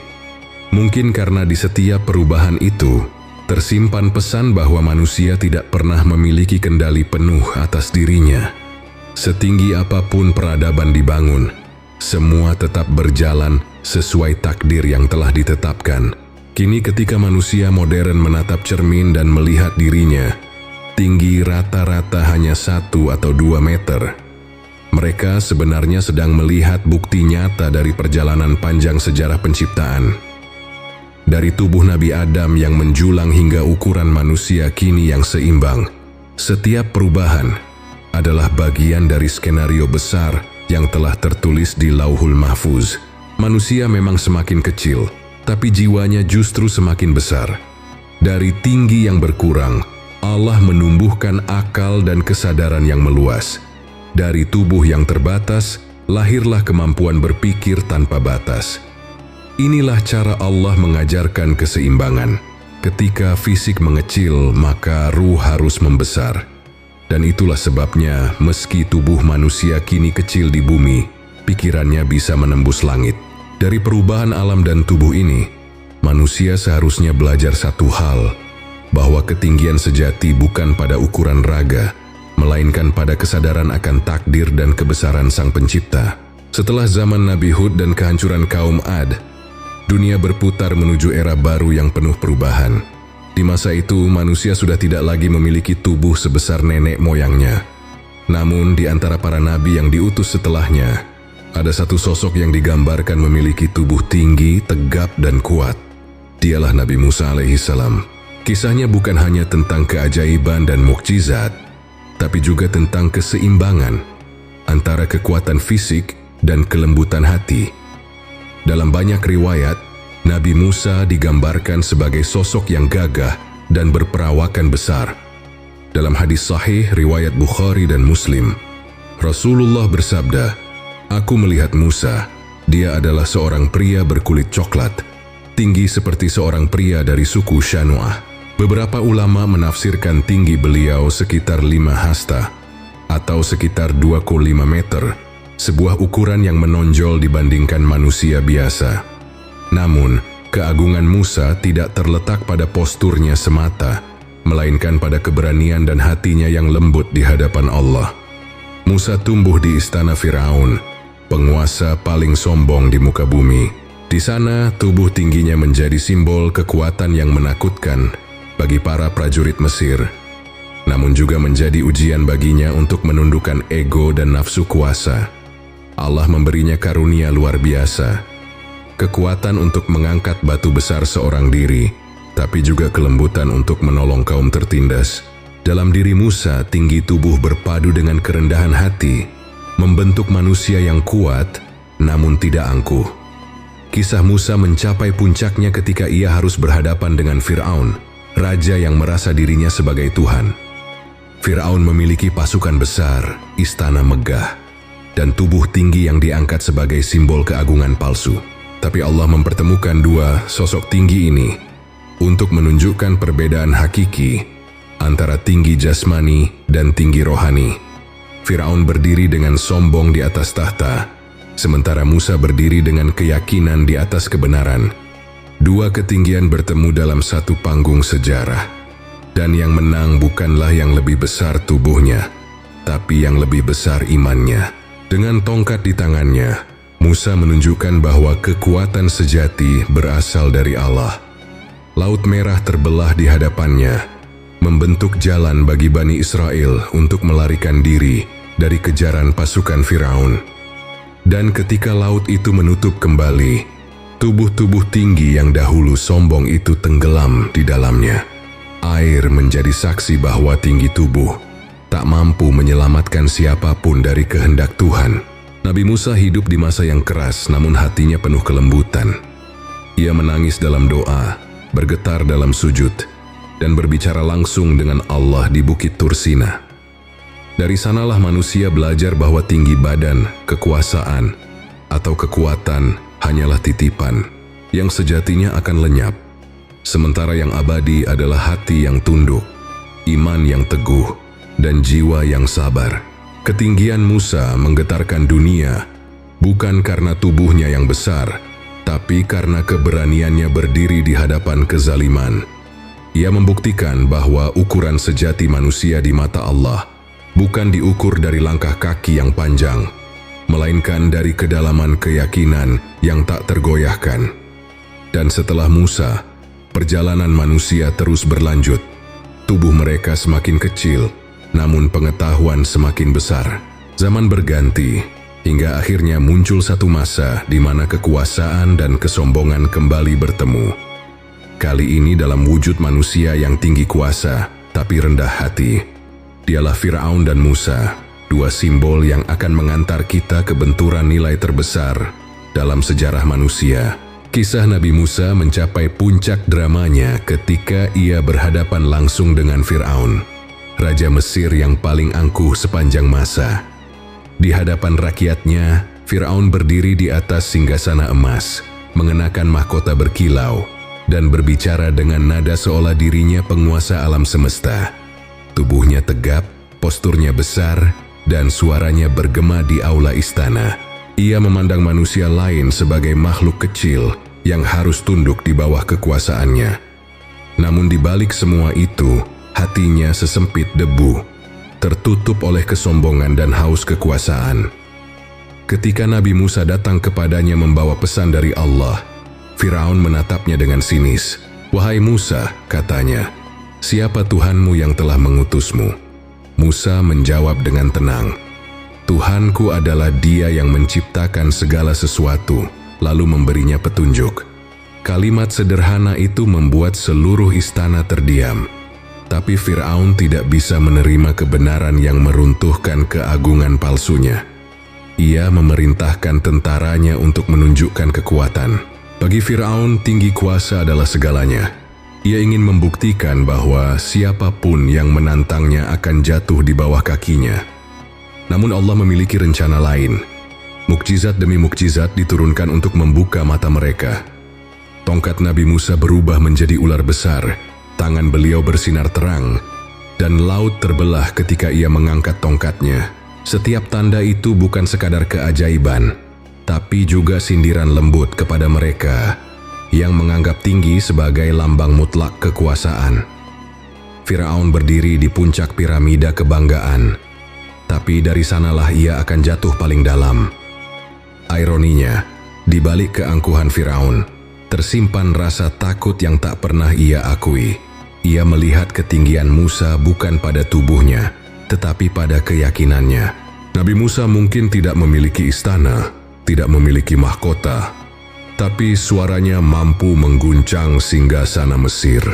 Mungkin karena di setiap perubahan itu, tersimpan pesan bahwa manusia tidak pernah memiliki kendali penuh atas dirinya. Setinggi apapun peradaban dibangun, semua tetap berjalan sesuai takdir yang telah ditetapkan. Kini ketika manusia modern menatap cermin dan melihat dirinya, tinggi rata-rata hanya 1 atau 2 meter. Mereka sebenarnya sedang melihat bukti nyata dari perjalanan panjang sejarah penciptaan. Dari tubuh Nabi Adam yang menjulang hingga ukuran manusia kini yang seimbang, setiap perubahan adalah bagian dari skenario besar yang telah tertulis di Lauhul Mahfuz. Manusia memang semakin kecil, tapi jiwanya justru semakin besar. Dari tinggi yang berkurang, Allah menumbuhkan akal dan kesadaran yang meluas. Dari tubuh yang terbatas, lahirlah kemampuan berpikir tanpa batas. Inilah cara Allah mengajarkan keseimbangan. Ketika fisik mengecil, maka ruh harus membesar. Dan itulah sebabnya, meski tubuh manusia kini kecil di bumi, pikirannya bisa menembus langit. Dari perubahan alam dan tubuh ini, manusia seharusnya belajar satu hal, bahwa ketinggian sejati bukan pada ukuran raga, melainkan pada kesadaran akan takdir dan kebesaran Sang Pencipta. Setelah zaman Nabi Hud dan kehancuran kaum Ad, dunia berputar menuju era baru yang penuh perubahan. Di masa itu, manusia sudah tidak lagi memiliki tubuh sebesar nenek moyangnya. Namun, di antara para nabi yang diutus setelahnya, ada satu sosok yang digambarkan memiliki tubuh tinggi, tegap, dan kuat. Dialah Nabi Musa alaihissalam. Kisahnya bukan hanya tentang keajaiban dan mukjizat, tapi juga tentang keseimbangan antara kekuatan fisik dan kelembutan hati. Dalam banyak riwayat, Nabi Musa digambarkan sebagai sosok yang gagah dan berperawakan besar. Dalam hadis sahih riwayat Bukhari dan Muslim, Rasulullah bersabda, "Aku melihat Musa, dia adalah seorang pria berkulit coklat, tinggi seperti seorang pria dari suku Shanu'ah." Beberapa ulama menafsirkan tinggi beliau sekitar 5 hasta, atau sekitar 2,5 meter, sebuah ukuran yang menonjol dibandingkan manusia biasa. Namun, keagungan Musa tidak terletak pada posturnya semata, melainkan pada keberanian dan hatinya yang lembut di hadapan Allah. Musa tumbuh di istana Firaun, penguasa paling sombong di muka bumi. Di sana, tubuh tingginya menjadi simbol kekuatan yang menakutkan bagi para prajurit Mesir, namun juga menjadi ujian baginya untuk menundukkan ego dan nafsu kuasa. Allah memberinya karunia luar biasa, kekuatan untuk mengangkat batu besar seorang diri, tapi juga kelembutan untuk menolong kaum tertindas. Dalam diri Musa, tinggi tubuh berpadu dengan kerendahan hati, membentuk manusia yang kuat, namun tidak angkuh. Kisah Musa mencapai puncaknya ketika ia harus berhadapan dengan Firaun, raja yang merasa dirinya sebagai Tuhan. Firaun memiliki pasukan besar, istana megah, dan tubuh tinggi yang diangkat sebagai simbol keagungan palsu. Tapi Allah mempertemukan dua sosok tinggi ini untuk menunjukkan perbedaan hakiki antara tinggi jasmani dan tinggi rohani. Firaun berdiri dengan sombong di atas tahta, sementara Musa berdiri dengan keyakinan di atas kebenaran. Dua ketinggian bertemu dalam satu panggung sejarah, dan yang menang bukanlah yang lebih besar tubuhnya, tapi yang lebih besar imannya. Dengan tongkat di tangannya, Musa menunjukkan bahwa kekuatan sejati berasal dari Allah. Laut Merah terbelah di hadapannya, membentuk jalan bagi Bani Israel untuk melarikan diri dari kejaran pasukan Firaun. Dan ketika laut itu menutup kembali, tubuh-tubuh tinggi yang dahulu sombong itu tenggelam di dalamnya. Air menjadi saksi bahwa tinggi tubuh tak mampu menyelamatkan siapapun dari kehendak Tuhan. Nabi Musa hidup di masa yang keras, namun hatinya penuh kelembutan. Ia menangis dalam doa, bergetar dalam sujud, dan berbicara langsung dengan Allah di Bukit Tursina. Dari sanalah manusia belajar bahwa tinggi badan, kekuasaan, atau kekuatan hanyalah titipan yang sejatinya akan lenyap. Sementara yang abadi adalah hati yang tunduk, iman yang teguh, dan jiwa yang sabar. Ketinggian Musa menggetarkan dunia, bukan karena tubuhnya yang besar, tapi karena keberaniannya berdiri di hadapan kezaliman. Ia membuktikan bahwa ukuran sejati manusia di mata Allah bukan diukur dari langkah kaki yang panjang, melainkan dari kedalaman keyakinan yang tak tergoyahkan. Dan setelah Musa, perjalanan manusia terus berlanjut. Tubuh mereka semakin kecil, namun pengetahuan semakin besar. Zaman berganti, hingga akhirnya muncul satu masa di mana kekuasaan dan kesombongan kembali bertemu. Kali ini dalam wujud manusia yang tinggi kuasa, tapi rendah hati. Dialah Firaun dan Musa, dua simbol yang akan mengantar kita ke benturan nilai terbesar dalam sejarah manusia. Kisah Nabi Musa mencapai puncak dramanya ketika ia berhadapan langsung dengan Firaun, raja Mesir yang paling angkuh sepanjang masa. Di hadapan rakyatnya, Firaun berdiri di atas singgasana emas, mengenakan mahkota berkilau, dan berbicara dengan nada seolah dirinya penguasa alam semesta. Tubuhnya tegap, posturnya besar, dan suaranya bergema di aula istana. Ia memandang manusia lain sebagai makhluk kecil yang harus tunduk di bawah kekuasaannya. Namun di balik semua itu, hatinya sesempit debu, tertutup oleh kesombongan dan haus kekuasaan. Ketika Nabi Musa datang kepadanya membawa pesan dari Allah, Firaun menatapnya dengan sinis. "Wahai Musa," katanya, "siapa Tuhanmu yang telah mengutusmu?" Musa menjawab dengan tenang, "Tuhanku adalah Dia yang menciptakan segala sesuatu, lalu memberinya petunjuk." Kalimat sederhana itu membuat seluruh istana terdiam. Tapi Firaun tidak bisa menerima kebenaran yang meruntuhkan keagungan palsunya. Ia memerintahkan tentaranya untuk menunjukkan kekuatan. Bagi Firaun, tinggi kuasa adalah segalanya. Ia ingin membuktikan bahwa siapapun yang menantangnya akan jatuh di bawah kakinya. Namun Allah memiliki rencana lain. Mukjizat demi mukjizat diturunkan untuk membuka mata mereka. Tongkat Nabi Musa berubah menjadi ular besar, tangan beliau bersinar terang, dan laut terbelah ketika ia mengangkat tongkatnya. Setiap tanda itu bukan sekadar keajaiban, tapi juga sindiran lembut kepada mereka yang menganggap tinggi sebagai lambang mutlak kekuasaan. Firaun berdiri di puncak piramida kebanggaan, tapi dari sanalah ia akan jatuh paling dalam. Ironinya, di balik keangkuhan Firaun, tersimpan rasa takut yang tak pernah ia akui. Ia melihat ketinggian Musa bukan pada tubuhnya, tetapi pada keyakinannya. Nabi Musa mungkin tidak memiliki istana, tidak memiliki mahkota, tapi suaranya mampu mengguncang singgasana Mesir.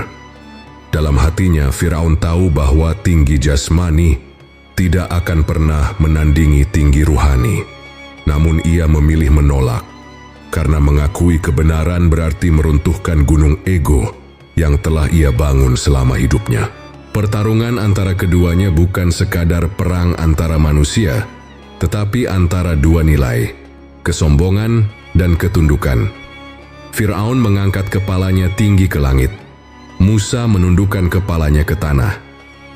Dalam hatinya, Firaun tahu bahwa tinggi jasmani tidak akan pernah menandingi tinggi ruhani. Namun ia memilih menolak, karena mengakui kebenaran berarti meruntuhkan gunung ego yang telah ia bangun selama hidupnya. Pertarungan antara keduanya bukan sekadar perang antara manusia, tetapi antara dua nilai, kesombongan dan ketundukan. Firaun mengangkat kepalanya tinggi ke langit. Musa menundukkan kepalanya ke tanah.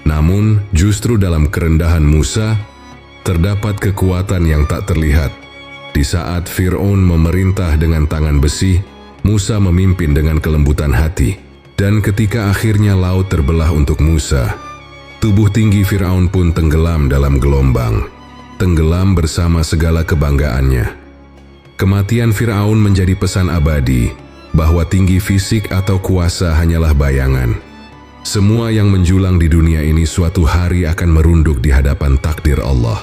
Namun, justru dalam kerendahan Musa, terdapat kekuatan yang tak terlihat. Di saat Firaun memerintah dengan tangan besi, Musa memimpin dengan kelembutan hati. Dan ketika akhirnya laut terbelah untuk Musa, tubuh tinggi Firaun pun tenggelam dalam gelombang. Tenggelam bersama segala kebanggaannya. Kematian Firaun menjadi pesan abadi, bahwa tinggi fisik atau kuasa hanyalah bayangan. Semua yang menjulang di dunia ini suatu hari akan merunduk di hadapan takdir Allah.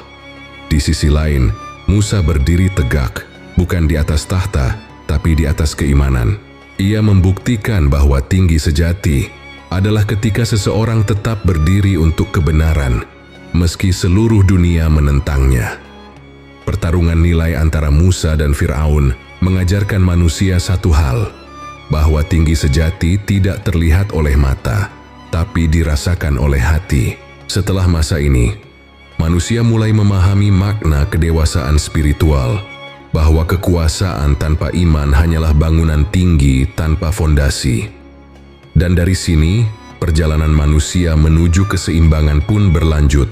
Di sisi lain, Musa berdiri tegak, bukan di atas tahta, tapi di atas keimanan. Ia membuktikan bahwa tinggi sejati adalah ketika seseorang tetap berdiri untuk kebenaran, meski seluruh dunia menentangnya. Pertarungan nilai antara Musa dan Firaun mengajarkan manusia satu hal, bahwa tinggi sejati tidak terlihat oleh mata, tapi dirasakan oleh hati. Setelah masa ini, manusia mulai memahami makna kedewasaan spiritual, bahwa kekuasaan tanpa iman hanyalah bangunan tinggi tanpa fondasi. Dan dari sini, perjalanan manusia menuju keseimbangan pun berlanjut,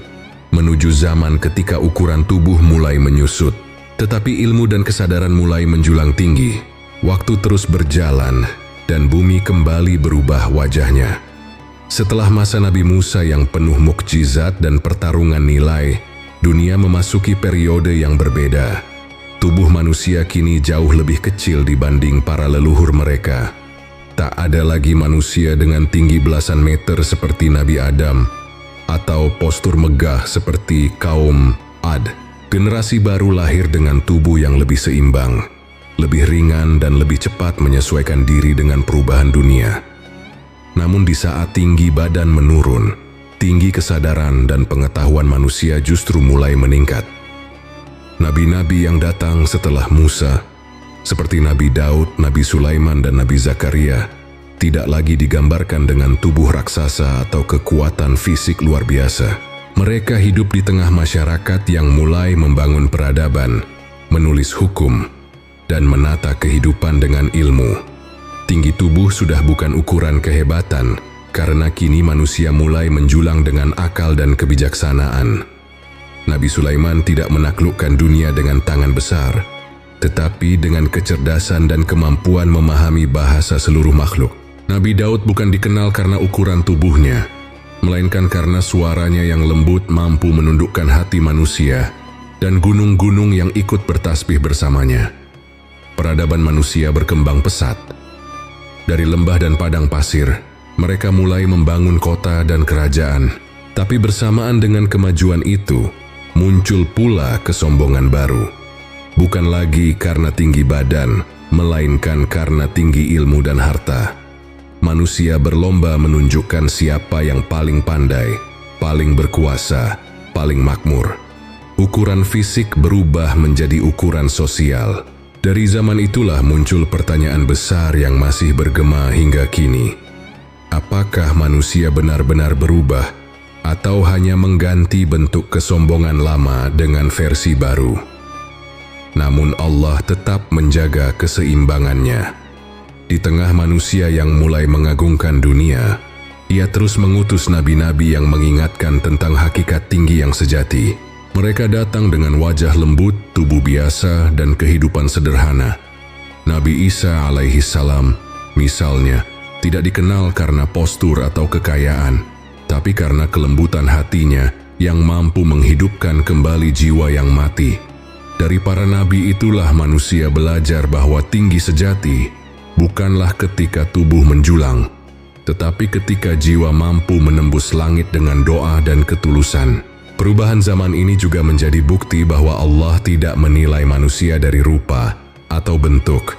menuju zaman ketika ukuran tubuh mulai menyusut, tetapi ilmu dan kesadaran mulai menjulang tinggi. Waktu terus berjalan, dan bumi kembali berubah wajahnya. Setelah masa Nabi Musa yang penuh mukjizat dan pertarungan nilai, dunia memasuki periode yang berbeda. Tubuh manusia kini jauh lebih kecil dibanding para leluhur mereka. Tak ada lagi manusia dengan tinggi belasan meter seperti Nabi Adam, atau postur megah seperti kaum Ad. Generasi baru lahir dengan tubuh yang lebih seimbang, lebih ringan dan lebih cepat menyesuaikan diri dengan perubahan dunia. Namun di saat tinggi badan menurun, tinggi kesadaran dan pengetahuan manusia justru mulai meningkat. Nabi-nabi yang datang setelah Musa, seperti Nabi Daud, Nabi Sulaiman, dan Nabi Zakaria, tidak lagi digambarkan dengan tubuh raksasa atau kekuatan fisik luar biasa. Mereka hidup di tengah masyarakat yang mulai membangun peradaban, menulis hukum, dan menata kehidupan dengan ilmu. Tinggi tubuh sudah bukan ukuran kehebatan, karena kini manusia mulai menjulang dengan akal dan kebijaksanaan. Nabi Sulaiman tidak menaklukkan dunia dengan tangan besar, tetapi dengan kecerdasan dan kemampuan memahami bahasa seluruh makhluk. Nabi Daud bukan dikenal karena ukuran tubuhnya, melainkan karena suaranya yang lembut mampu menundukkan hati manusia dan gunung-gunung yang ikut bertasbih bersamanya. Peradaban manusia berkembang pesat. Dari lembah dan padang pasir, mereka mulai membangun kota dan kerajaan. Tapi bersamaan dengan kemajuan itu, muncul pula kesombongan baru. Bukan lagi karena tinggi badan, melainkan karena tinggi ilmu dan harta. Manusia berlomba menunjukkan siapa yang paling pandai, paling berkuasa, paling makmur. Ukuran fisik berubah menjadi ukuran sosial. Dari zaman itulah muncul pertanyaan besar yang masih bergema hingga kini. Apakah manusia benar-benar berubah, atau hanya mengganti bentuk kesombongan lama dengan versi baru? Namun Allah tetap menjaga keseimbangannya. Di tengah manusia yang mulai mengagungkan dunia, Ia terus mengutus nabi-nabi yang mengingatkan tentang hakikat tinggi yang sejati. Mereka datang dengan wajah lembut, tubuh biasa, dan kehidupan sederhana. Nabi Isa alaihi salam, misalnya, tidak dikenal karena postur atau kekayaan, tapi karena kelembutan hatinya yang mampu menghidupkan kembali jiwa yang mati. Dari para nabi itulah manusia belajar bahwa tinggi sejati bukanlah ketika tubuh menjulang, tetapi ketika jiwa mampu menembus langit dengan doa dan ketulusan. Perubahan zaman ini juga menjadi bukti bahwa Allah tidak menilai manusia dari rupa atau bentuk.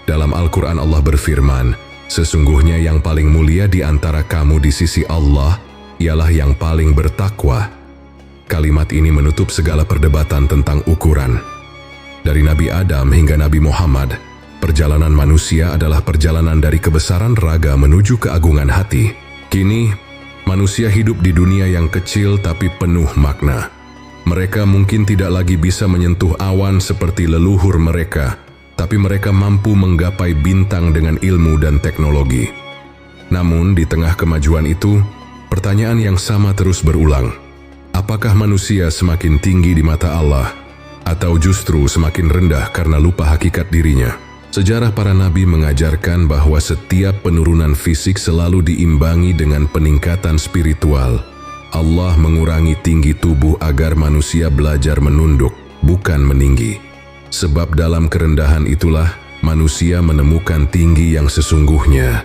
Dalam Al-Quran Allah berfirman, "Sesungguhnya yang paling mulia di antara kamu di sisi Allah ialah yang paling bertakwa." Kalimat ini menutup segala perdebatan tentang ukuran. Dari Nabi Adam hingga Nabi Muhammad, perjalanan manusia adalah perjalanan dari kebesaran raga menuju keagungan hati. Kini, manusia hidup di dunia yang kecil tapi penuh makna. Mereka mungkin tidak lagi bisa menyentuh awan seperti leluhur mereka, tapi mereka mampu menggapai bintang dengan ilmu dan teknologi. Namun, di tengah kemajuan itu, pertanyaan yang sama terus berulang. Apakah manusia semakin tinggi di mata Allah, atau justru semakin rendah karena lupa hakikat dirinya? Sejarah para nabi mengajarkan bahwa setiap penurunan fisik selalu diimbangi dengan peningkatan spiritual. Allah mengurangi tinggi tubuh agar manusia belajar menunduk, bukan meninggi. Sebab dalam kerendahan itulah manusia menemukan tinggi yang sesungguhnya.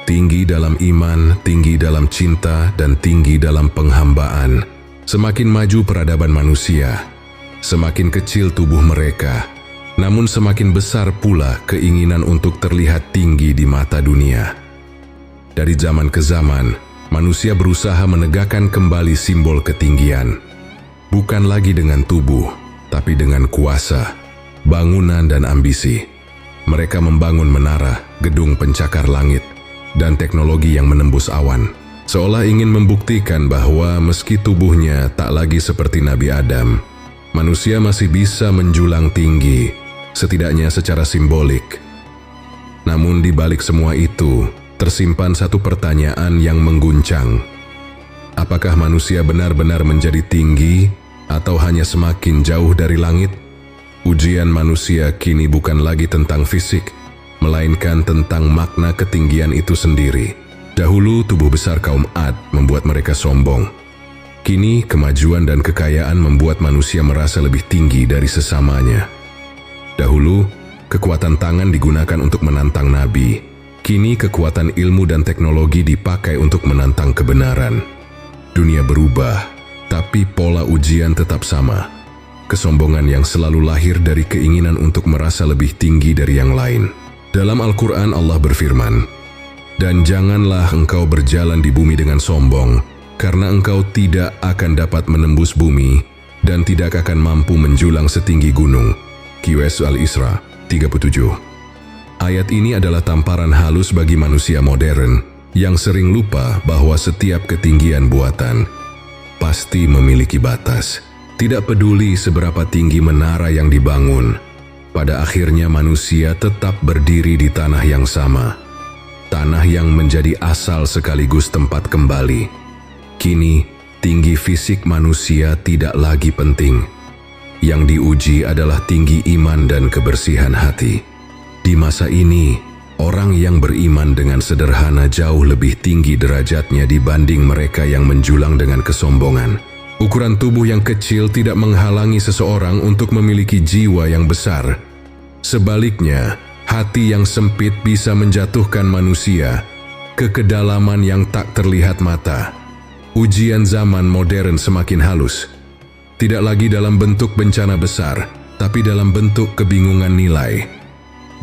Tinggi dalam iman, tinggi dalam cinta, dan tinggi dalam penghambaan. Semakin maju peradaban manusia, semakin kecil tubuh mereka, namun semakin besar pula keinginan untuk terlihat tinggi di mata dunia. Dari zaman ke zaman, manusia berusaha menegakkan kembali simbol ketinggian. Bukan lagi dengan tubuh, tapi dengan kuasa, bangunan, dan ambisi. Mereka membangun menara, gedung pencakar langit, dan teknologi yang menembus awan, seolah ingin membuktikan bahwa meski tubuhnya tak lagi seperti Nabi Adam, manusia masih bisa menjulang tinggi, setidaknya secara simbolik. Namun di balik semua itu, tersimpan satu pertanyaan yang mengguncang. Apakah manusia benar-benar menjadi tinggi, atau hanya semakin jauh dari langit? Ujian manusia kini bukan lagi tentang fisik, melainkan tentang makna ketinggian itu sendiri. Dahulu tubuh besar kaum Ad membuat mereka sombong. Kini kemajuan dan kekayaan membuat manusia merasa lebih tinggi dari sesamanya. Dahulu, kekuatan tangan digunakan untuk menantang nabi. Kini kekuatan ilmu dan teknologi dipakai untuk menantang kebenaran. Dunia berubah, tapi pola ujian tetap sama. Kesombongan yang selalu lahir dari keinginan untuk merasa lebih tinggi dari yang lain. Dalam Al-Quran Allah berfirman, "Dan janganlah engkau berjalan di bumi dengan sombong, karena engkau tidak akan dapat menembus bumi, dan tidak akan mampu menjulang setinggi gunung." QS Al-Isra 37. Ayat ini adalah tamparan halus bagi manusia modern yang sering lupa bahwa setiap ketinggian buatan pasti memiliki batas. Tidak peduli seberapa tinggi menara yang dibangun, pada akhirnya manusia tetap berdiri di tanah yang sama. Tanah yang menjadi asal sekaligus tempat kembali. Kini, tinggi fisik manusia tidak lagi penting. Yang diuji adalah tinggi iman dan kebersihan hati. Di masa ini, orang yang beriman dengan sederhana jauh lebih tinggi derajatnya dibanding mereka yang menjulang dengan kesombongan. Ukuran tubuh yang kecil tidak menghalangi seseorang untuk memiliki jiwa yang besar. Sebaliknya, hati yang sempit bisa menjatuhkan manusia ke kedalaman yang tak terlihat mata. Ujian zaman modern semakin halus. Tidak lagi dalam bentuk bencana besar, tapi dalam bentuk kebingungan nilai.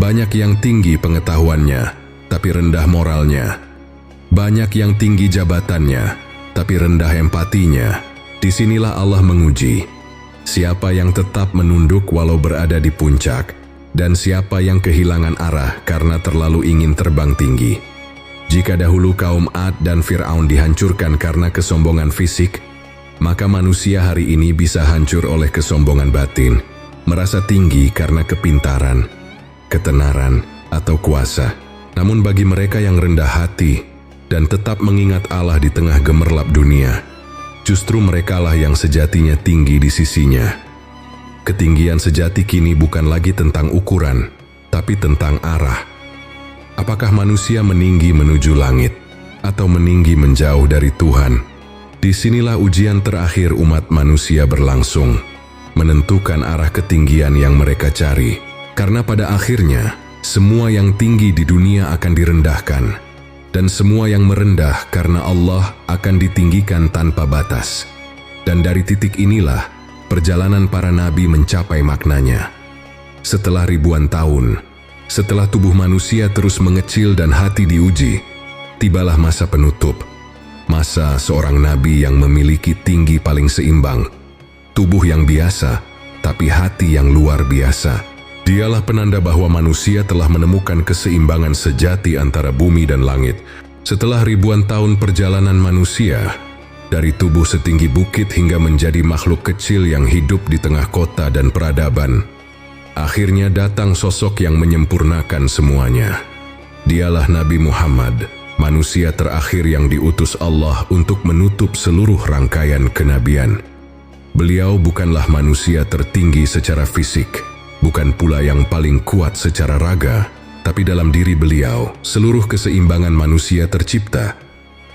Banyak yang tinggi pengetahuannya, tapi rendah moralnya. Banyak yang tinggi jabatannya, tapi rendah empatinya. Disinilah Allah menguji, siapa yang tetap menunduk walau berada di puncak, dan siapa yang kehilangan arah karena terlalu ingin terbang tinggi. Jika dahulu kaum Ad dan Fir'aun dihancurkan karena kesombongan fisik, maka manusia hari ini bisa hancur oleh kesombongan batin, merasa tinggi karena kepintaran, ketenaran, atau kuasa. Namun bagi mereka yang rendah hati dan tetap mengingat Allah di tengah gemerlap dunia, justru merekalah yang sejatinya tinggi di sisinya. Ketinggian sejati kini bukan lagi tentang ukuran, tapi tentang arah. Apakah manusia meninggi menuju langit, atau meninggi menjauh dari Tuhan? Disinilah ujian terakhir umat manusia berlangsung, menentukan arah ketinggian yang mereka cari. Karena pada akhirnya, semua yang tinggi di dunia akan direndahkan, dan semua yang merendah karena Allah akan ditinggikan tanpa batas. Dan dari titik inilah, perjalanan para nabi mencapai maknanya. Setelah ribuan tahun, setelah tubuh manusia terus mengecil dan hati diuji, tibalah masa penutup. Masa seorang nabi yang memiliki tinggi paling seimbang, tubuh yang biasa, tapi hati yang luar biasa. Dialah penanda bahwa manusia telah menemukan keseimbangan sejati antara bumi dan langit. Setelah ribuan tahun perjalanan manusia, dari tubuh setinggi bukit hingga menjadi makhluk kecil yang hidup di tengah kota dan peradaban, akhirnya datang sosok yang menyempurnakan semuanya. Dialah Nabi Muhammad, manusia terakhir yang diutus Allah untuk menutup seluruh rangkaian kenabian. Beliau bukanlah manusia tertinggi secara fisik, bukan pula yang paling kuat secara raga, tapi dalam diri beliau, seluruh keseimbangan manusia tercipta,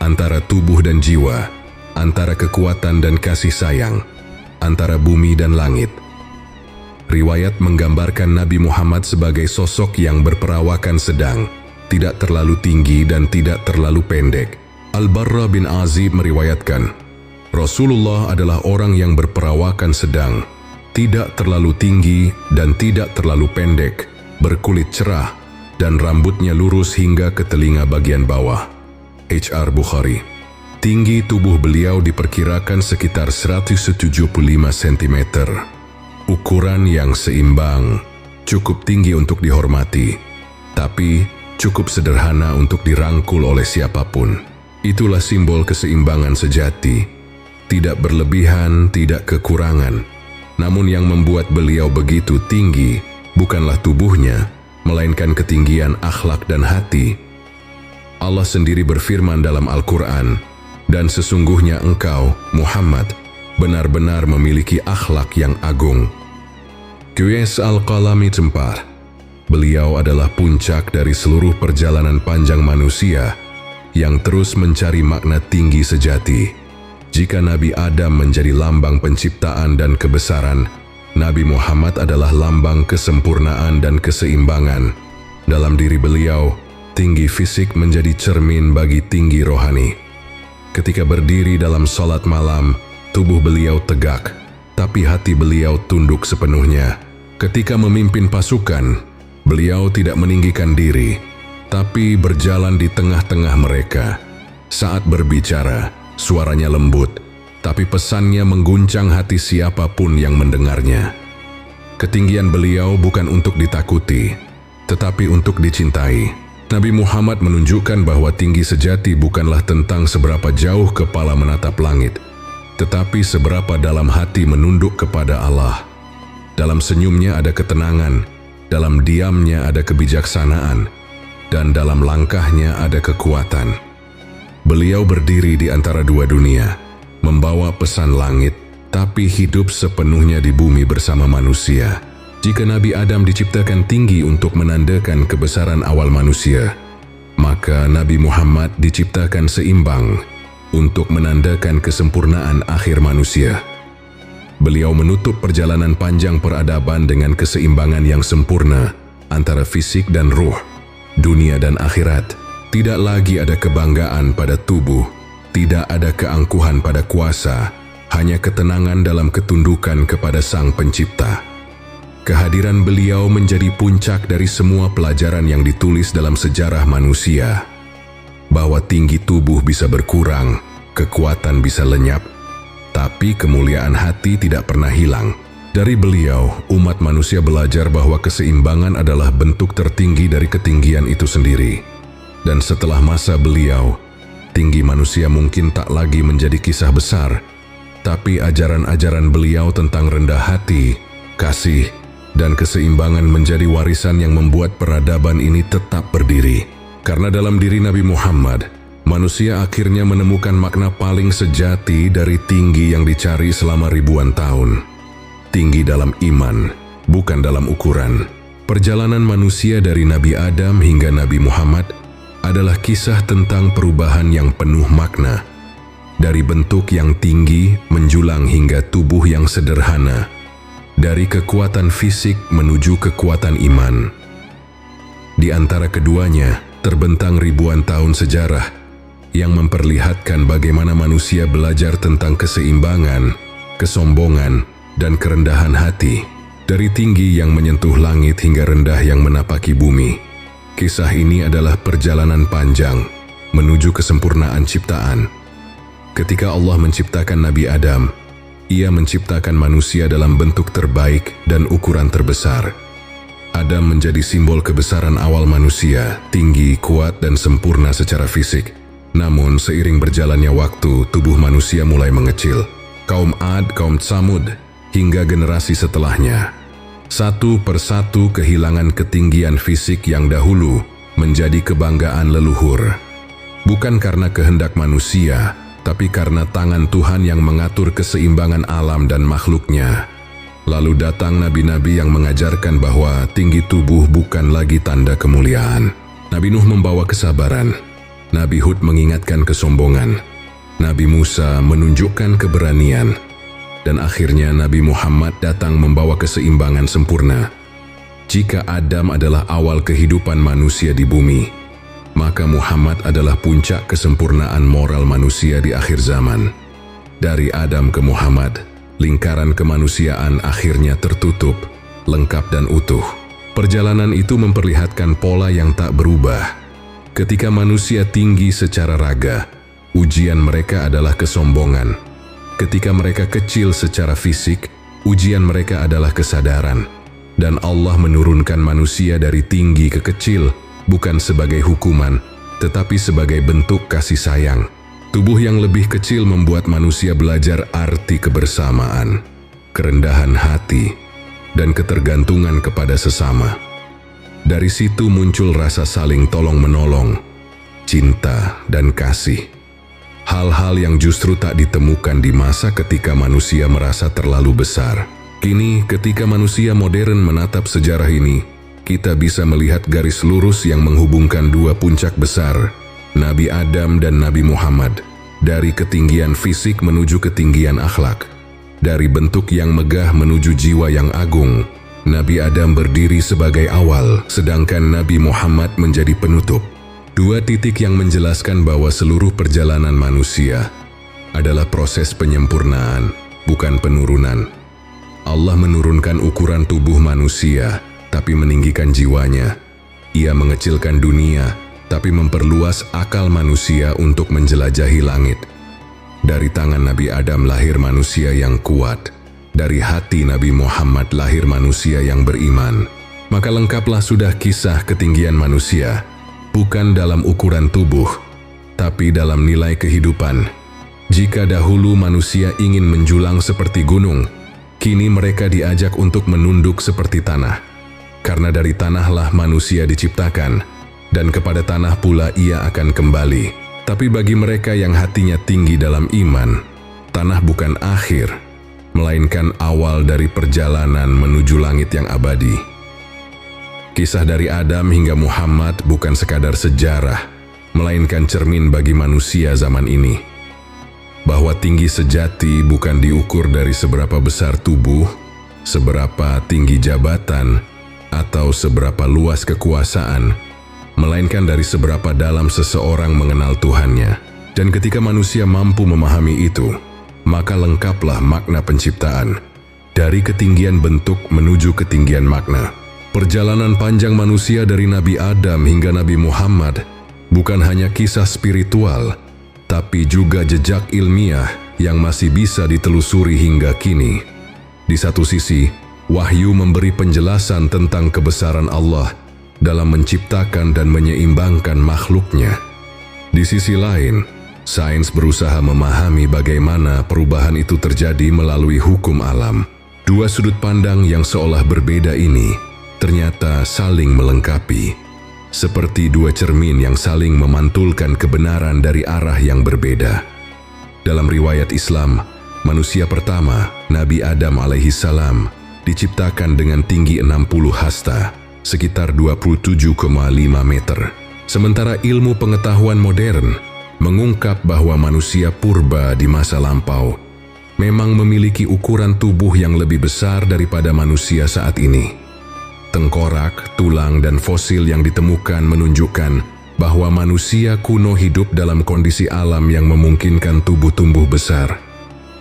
antara tubuh dan jiwa, antara kekuatan dan kasih sayang, antara bumi dan langit. Riwayat menggambarkan Nabi Muhammad sebagai sosok yang berperawakan sedang, tidak terlalu tinggi dan tidak terlalu pendek. Al-Barra bin Azib meriwayatkan, Rasulullah adalah orang yang berperawakan sedang, tidak terlalu tinggi dan tidak terlalu pendek, berkulit cerah, dan rambutnya lurus hingga ke telinga bagian bawah. H.R. Bukhari. Tinggi tubuh beliau diperkirakan sekitar 175 cm. Ukuran yang seimbang, cukup tinggi untuk dihormati, tapi cukup sederhana untuk dirangkul oleh siapapun. Itulah simbol keseimbangan sejati, tidak berlebihan, tidak kekurangan. Namun yang membuat beliau begitu tinggi bukanlah tubuhnya, melainkan ketinggian akhlak dan hati. Allah sendiri berfirman dalam Al-Quran, dan sesungguhnya engkau, Muhammad, benar-benar memiliki akhlak yang agung. Qais Al-Qalami Cempar. Beliau adalah puncak dari seluruh perjalanan panjang manusia yang terus mencari makna tinggi sejati. Jika Nabi Adam menjadi lambang penciptaan dan kebesaran, Nabi Muhammad adalah lambang kesempurnaan dan keseimbangan. Dalam diri beliau, tinggi fisik menjadi cermin bagi tinggi rohani. Ketika berdiri dalam salat malam, tubuh beliau tegak, tapi hati beliau tunduk sepenuhnya. Ketika memimpin pasukan, beliau tidak meninggikan diri, tapi berjalan di tengah-tengah mereka. Saat berbicara, suaranya lembut, tapi pesannya mengguncang hati siapapun yang mendengarnya. Ketinggian beliau bukan untuk ditakuti, tetapi untuk dicintai. Nabi Muhammad menunjukkan bahwa tinggi sejati bukanlah tentang seberapa jauh kepala menatap langit, tetapi seberapa dalam hati menunduk kepada Allah. Dalam senyumnya ada ketenangan, dalam diamnya ada kebijaksanaan, dan dalam langkahnya ada kekuatan. Beliau berdiri di antara dua dunia, membawa pesan langit, tapi hidup sepenuhnya di bumi bersama manusia. Jika Nabi Adam diciptakan tinggi untuk menandakan kebesaran awal manusia, maka Nabi Muhammad diciptakan seimbang untuk menandakan kesempurnaan akhir manusia. Beliau menutup perjalanan panjang peradaban dengan keseimbangan yang sempurna antara fisik dan ruh, dunia dan akhirat. Tidak lagi ada kebanggaan pada tubuh, tidak ada keangkuhan pada kuasa, hanya ketenangan dalam ketundukan kepada Sang Pencipta. Kehadiran beliau menjadi puncak dari semua pelajaran yang ditulis dalam sejarah manusia. Bahwa tinggi tubuh bisa berkurang, kekuatan bisa lenyap, tapi kemuliaan hati tidak pernah hilang. Dari beliau, umat manusia belajar bahwa keseimbangan adalah bentuk tertinggi dari ketinggian itu sendiri. Dan setelah masa beliau, tinggi manusia mungkin tak lagi menjadi kisah besar, tapi ajaran-ajaran beliau tentang rendah hati, kasih, dan keseimbangan menjadi warisan yang membuat peradaban ini tetap berdiri. Karena dalam diri Nabi Muhammad, manusia akhirnya menemukan makna paling sejati dari tinggi yang dicari selama ribuan tahun. Tinggi dalam iman, bukan dalam ukuran. Perjalanan manusia dari Nabi Adam hingga Nabi Muhammad adalah kisah tentang perubahan yang penuh makna. Dari bentuk yang tinggi menjulang hingga tubuh yang sederhana. Dari kekuatan fisik menuju kekuatan iman. Di antara keduanya terbentang ribuan tahun sejarah yang memperlihatkan bagaimana manusia belajar tentang keseimbangan, kesombongan, dan kerendahan hati. Dari tinggi yang menyentuh langit hingga rendah yang menapaki bumi. Kisah ini adalah perjalanan panjang menuju kesempurnaan ciptaan. Ketika Allah menciptakan Nabi Adam, Ia menciptakan manusia dalam bentuk terbaik dan ukuran terbesar. Adam menjadi simbol kebesaran awal manusia, tinggi, kuat, dan sempurna secara fisik. Namun, seiring berjalannya waktu, tubuh manusia mulai mengecil. Kaum Ad, kaum Tsamud, hingga generasi setelahnya. Satu persatu kehilangan ketinggian fisik yang dahulu menjadi kebanggaan leluhur. Bukan karena kehendak manusia, tapi karena tangan Tuhan yang mengatur keseimbangan alam dan makhluknya. Lalu datang nabi-nabi yang mengajarkan bahwa tinggi tubuh bukan lagi tanda kemuliaan. Nabi Nuh membawa kesabaran. Nabi Hud mengingatkan kesombongan. Nabi Musa menunjukkan keberanian. Dan akhirnya Nabi Muhammad datang membawa keseimbangan sempurna. Jika Adam adalah awal kehidupan manusia di bumi, maka Muhammad adalah puncak kesempurnaan moral manusia di akhir zaman. Dari Adam ke Muhammad, lingkaran kemanusiaan akhirnya tertutup, lengkap dan utuh. Perjalanan itu memperlihatkan pola yang tak berubah. Ketika manusia tinggi secara raga, ujian mereka adalah kesombongan. Ketika mereka kecil secara fisik, ujian mereka adalah kesadaran. Dan Allah menurunkan manusia dari tinggi ke kecil, bukan sebagai hukuman, tetapi sebagai bentuk kasih sayang. Tubuh yang lebih kecil membuat manusia belajar arti kebersamaan, kerendahan hati, dan ketergantungan kepada sesama. Dari situ muncul rasa saling tolong-menolong, cinta, dan kasih. Hal-hal yang justru tak ditemukan di masa ketika manusia merasa terlalu besar. Kini, ketika manusia modern menatap sejarah ini, kita bisa melihat garis lurus yang menghubungkan dua puncak besar, Nabi Adam dan Nabi Muhammad. Dari ketinggian fisik menuju ketinggian akhlak. Dari bentuk yang megah menuju jiwa yang agung. Nabi Adam berdiri sebagai awal, sedangkan Nabi Muhammad menjadi penutup. Dua titik yang menjelaskan bahwa seluruh perjalanan manusia adalah proses penyempurnaan, bukan penurunan. Allah menurunkan ukuran tubuh manusia, tapi meninggikan jiwanya. Ia mengecilkan dunia, tapi memperluas akal manusia untuk menjelajahi langit. Dari tangan Nabi Adam lahir manusia yang kuat. Dari hati Nabi Muhammad lahir manusia yang beriman. Maka lengkaplah sudah kisah ketinggian manusia. Bukan dalam ukuran tubuh, tapi dalam nilai kehidupan. Jika dahulu manusia ingin menjulang seperti gunung, kini mereka diajak untuk menunduk seperti tanah. Karena dari tanahlah manusia diciptakan, dan kepada tanah pula ia akan kembali. Tapi bagi mereka yang hatinya tinggi dalam iman, tanah bukan akhir, melainkan awal dari perjalanan menuju langit yang abadi. Kisah dari Adam hingga Muhammad bukan sekadar sejarah, melainkan cermin bagi manusia zaman ini. Bahwa tinggi sejati bukan diukur dari seberapa besar tubuh, seberapa tinggi jabatan, atau seberapa luas kekuasaan, melainkan dari seberapa dalam seseorang mengenal Tuhannya. Dan ketika manusia mampu memahami itu, maka lengkaplah makna penciptaan. Dari ketinggian bentuk menuju ketinggian makna. Perjalanan panjang manusia dari Nabi Adam hingga Nabi Muhammad bukan hanya kisah spiritual, tapi juga jejak ilmiah yang masih bisa ditelusuri hingga kini. Di satu sisi, wahyu memberi penjelasan tentang kebesaran Allah dalam menciptakan dan menyeimbangkan makhluknya. Di sisi lain, sains berusaha memahami bagaimana perubahan itu terjadi melalui hukum alam. Dua sudut pandang yang seolah berbeda ini ternyata saling melengkapi. seperti dua cermin yang saling memantulkan kebenaran dari arah yang berbeda. Dalam riwayat Islam, manusia pertama, Nabi Adam alaihissalam, diciptakan dengan tinggi 60 hasta, sekitar 27,5 meter. Sementara ilmu pengetahuan modern mengungkap bahwa manusia purba di masa lampau memang memiliki ukuran tubuh yang lebih besar daripada manusia saat ini. Tengkorak, tulang, dan fosil yang ditemukan menunjukkan bahwa manusia kuno hidup dalam kondisi alam yang memungkinkan tubuh tumbuh besar.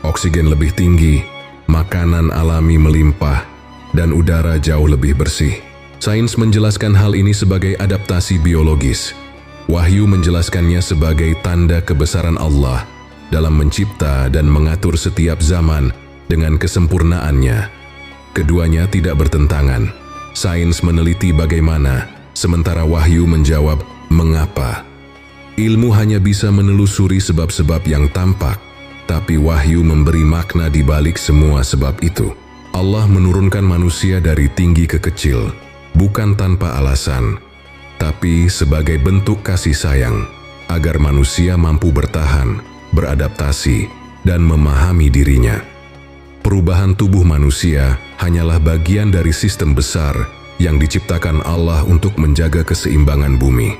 Oksigen lebih tinggi, makanan alami melimpah, dan udara jauh lebih bersih. Sains menjelaskan hal ini sebagai adaptasi biologis. Wahyu menjelaskannya sebagai tanda kebesaran Allah dalam mencipta dan mengatur setiap zaman dengan kesempurnaannya. Keduanya tidak bertentangan. Sains meneliti bagaimana, sementara wahyu menjawab mengapa. Ilmu hanya bisa menelusuri sebab-sebab yang tampak, tapi wahyu memberi makna di balik semua sebab itu. Allah menurunkan manusia dari tinggi ke kecil, bukan tanpa alasan, tapi sebagai bentuk kasih sayang, agar manusia mampu bertahan, beradaptasi, dan memahami dirinya. Perubahan tubuh manusia hanyalah bagian dari sistem besar yang diciptakan Allah untuk menjaga keseimbangan bumi.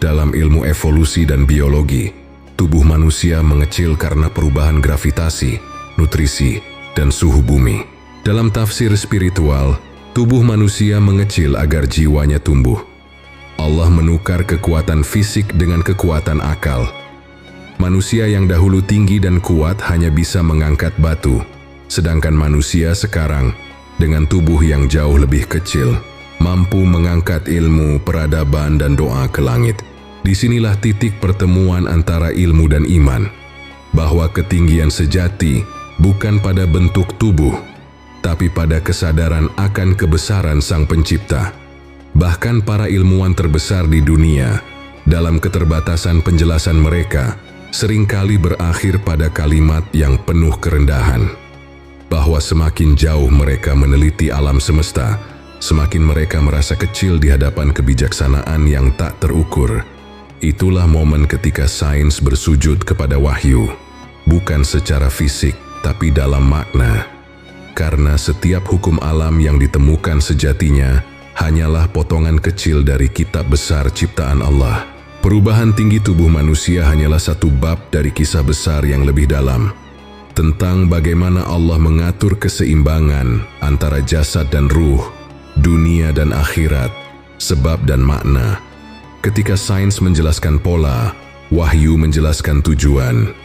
Dalam ilmu evolusi dan biologi, tubuh manusia mengecil karena perubahan gravitasi, nutrisi, dan suhu bumi. Dalam tafsir spiritual, tubuh manusia mengecil agar jiwanya tumbuh. Allah menukar kekuatan fisik dengan kekuatan akal. Manusia yang dahulu tinggi dan kuat hanya bisa mengangkat batu, sedangkan manusia sekarang dengan tubuh yang jauh lebih kecil mampu mengangkat ilmu, peradaban, dan doa ke langit. Disinilah titik pertemuan antara ilmu dan iman, bahwa ketinggian sejati bukan pada bentuk tubuh, tapi pada kesadaran akan kebesaran Sang Pencipta. Bahkan para ilmuwan terbesar di dunia, dalam keterbatasan penjelasan mereka, seringkali berakhir pada kalimat yang penuh kerendahan. Bahwa semakin jauh mereka meneliti alam semesta, semakin mereka merasa kecil di hadapan kebijaksanaan yang tak terukur. Itulah momen ketika sains bersujud kepada wahyu, bukan secara fisik, tapi dalam makna. Karena setiap hukum alam yang ditemukan sejatinya hanyalah potongan kecil dari kitab besar ciptaan Allah. Perubahan tinggi tubuh manusia hanyalah satu bab dari kisah besar yang lebih dalam, tentang bagaimana Allah mengatur keseimbangan antara jasad dan ruh, dunia dan akhirat, sebab dan makna. Ketika sains menjelaskan pola, wahyu menjelaskan tujuan.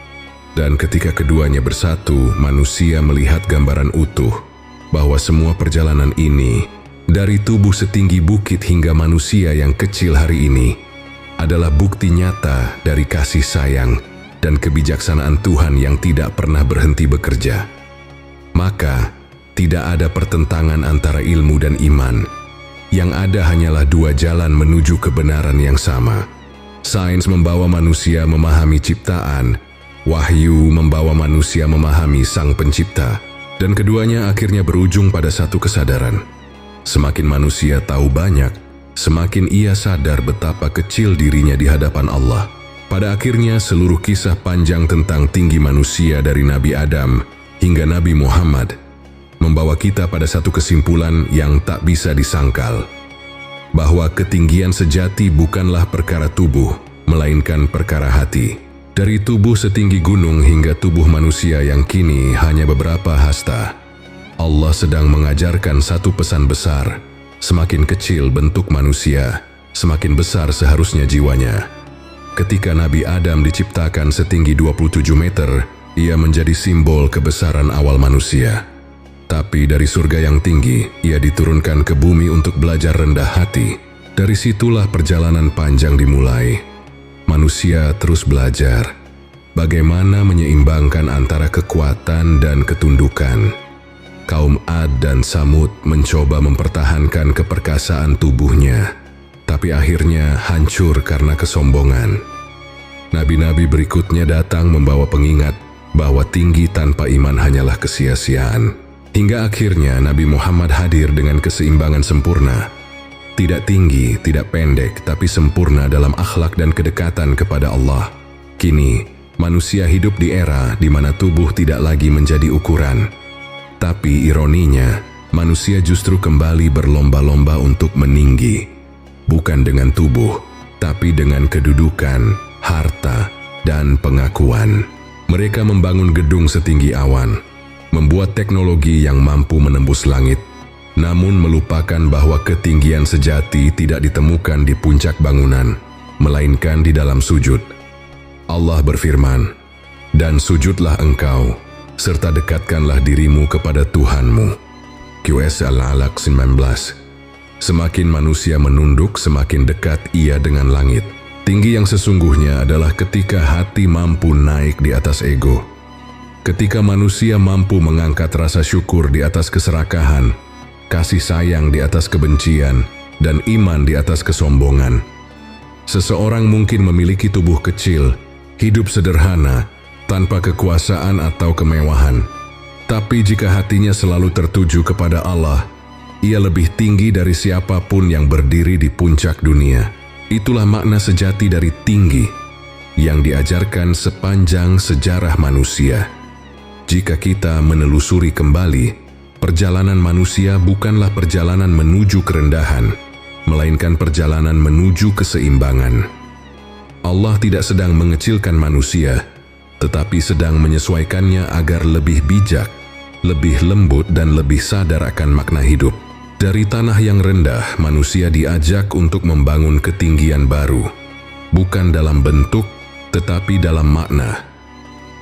Dan ketika keduanya bersatu, manusia melihat gambaran utuh, bahwa semua perjalanan ini, dari tubuh setinggi bukit hingga manusia yang kecil hari ini, adalah bukti nyata dari kasih sayang dan kebijaksanaan Tuhan yang tidak pernah berhenti bekerja. Maka, tidak ada pertentangan antara ilmu dan iman. Yang ada hanyalah dua jalan menuju kebenaran yang sama. Sains membawa manusia memahami ciptaan, wahyu membawa manusia memahami Sang Pencipta, dan keduanya akhirnya berujung pada satu kesadaran. Semakin manusia tahu banyak, semakin ia sadar betapa kecil dirinya di hadapan Allah. Pada akhirnya seluruh kisah panjang tentang tinggi manusia dari Nabi Adam hingga Nabi Muhammad membawa kita pada satu kesimpulan yang tak bisa disangkal, bahwa ketinggian sejati bukanlah perkara tubuh, melainkan perkara hati. Dari tubuh setinggi gunung hingga tubuh manusia yang kini hanya beberapa hasta, Allah sedang mengajarkan satu pesan besar. Semakin kecil bentuk manusia, semakin besar seharusnya jiwanya. Ketika Nabi Adam diciptakan setinggi 27 meter, ia menjadi simbol kebesaran awal manusia. Tapi dari surga yang tinggi, ia diturunkan ke bumi untuk belajar rendah hati. Dari situlah perjalanan panjang dimulai. Manusia terus belajar bagaimana menyeimbangkan antara kekuatan dan ketundukan. Kaum Ad dan Samud mencoba mempertahankan keperkasaan tubuhnya, tapi akhirnya hancur karena kesombongan. Nabi-nabi berikutnya datang membawa pengingat bahwa tinggi tanpa iman hanyalah kesia-siaan. Hingga akhirnya Nabi Muhammad hadir dengan keseimbangan sempurna. Tidak tinggi, tidak pendek, tapi sempurna dalam akhlak dan kedekatan kepada Allah. Kini, manusia hidup di era di mana tubuh tidak lagi menjadi ukuran. Tapi ironinya, manusia justru kembali berlomba-lomba untuk meninggi. Bukan dengan tubuh, tapi dengan kedudukan, harta, dan pengakuan. Mereka membangun gedung setinggi awan, membuat teknologi yang mampu menembus langit, namun melupakan bahwa ketinggian sejati tidak ditemukan di puncak bangunan, melainkan di dalam sujud. Allah berfirman, "Dan sujudlah engkau, serta dekatkanlah dirimu kepada Tuhanmu." QS Al-Alaq 19. Semakin manusia menunduk, semakin dekat ia dengan langit. Tinggi yang sesungguhnya adalah ketika hati mampu naik di atas ego. Ketika manusia mampu mengangkat rasa syukur di atas keserakahan, kasih sayang di atas kebencian, dan iman di atas kesombongan. Seseorang mungkin memiliki tubuh kecil, hidup sederhana, tanpa kekuasaan atau kemewahan. Tapi jika hatinya selalu tertuju kepada Allah, ia lebih tinggi dari siapapun yang berdiri di puncak dunia. Itulah makna sejati dari tinggi yang diajarkan sepanjang sejarah manusia. Jika kita menelusuri kembali, perjalanan manusia bukanlah perjalanan menuju kerendahan, melainkan perjalanan menuju keseimbangan. Allah tidak sedang mengecilkan manusia, tetapi sedang menyesuaikannya agar lebih bijak, lebih lembut, dan lebih sadar akan makna hidup. Dari tanah yang rendah, manusia diajak untuk membangun ketinggian baru, bukan dalam bentuk, tetapi dalam makna.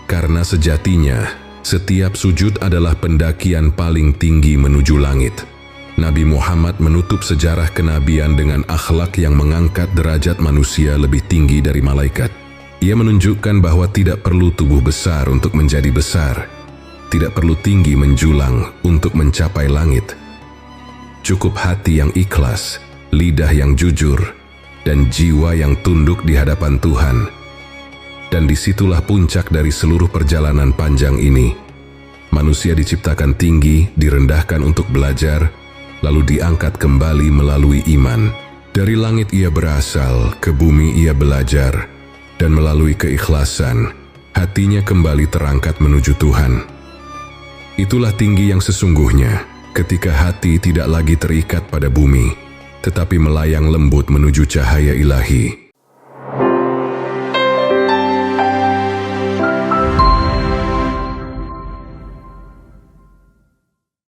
Karena sejatinya, setiap sujud adalah pendakian paling tinggi menuju langit. Nabi Muhammad menutup sejarah kenabian dengan akhlak yang mengangkat derajat manusia lebih tinggi dari malaikat. Ia menunjukkan bahwa tidak perlu tubuh besar untuk menjadi besar, tidak perlu tinggi menjulang untuk mencapai langit. Cukup hati yang ikhlas, lidah yang jujur, dan jiwa yang tunduk di hadapan Tuhan. Dan disitulah puncak dari seluruh perjalanan panjang ini. Manusia diciptakan tinggi, direndahkan untuk belajar, lalu diangkat kembali melalui iman. Dari langit ia berasal, ke bumi ia belajar, dan melalui keikhlasan, hatinya kembali terangkat menuju Tuhan. Itulah tinggi yang sesungguhnya, ketika hati tidak lagi terikat pada bumi, tetapi melayang lembut menuju cahaya ilahi.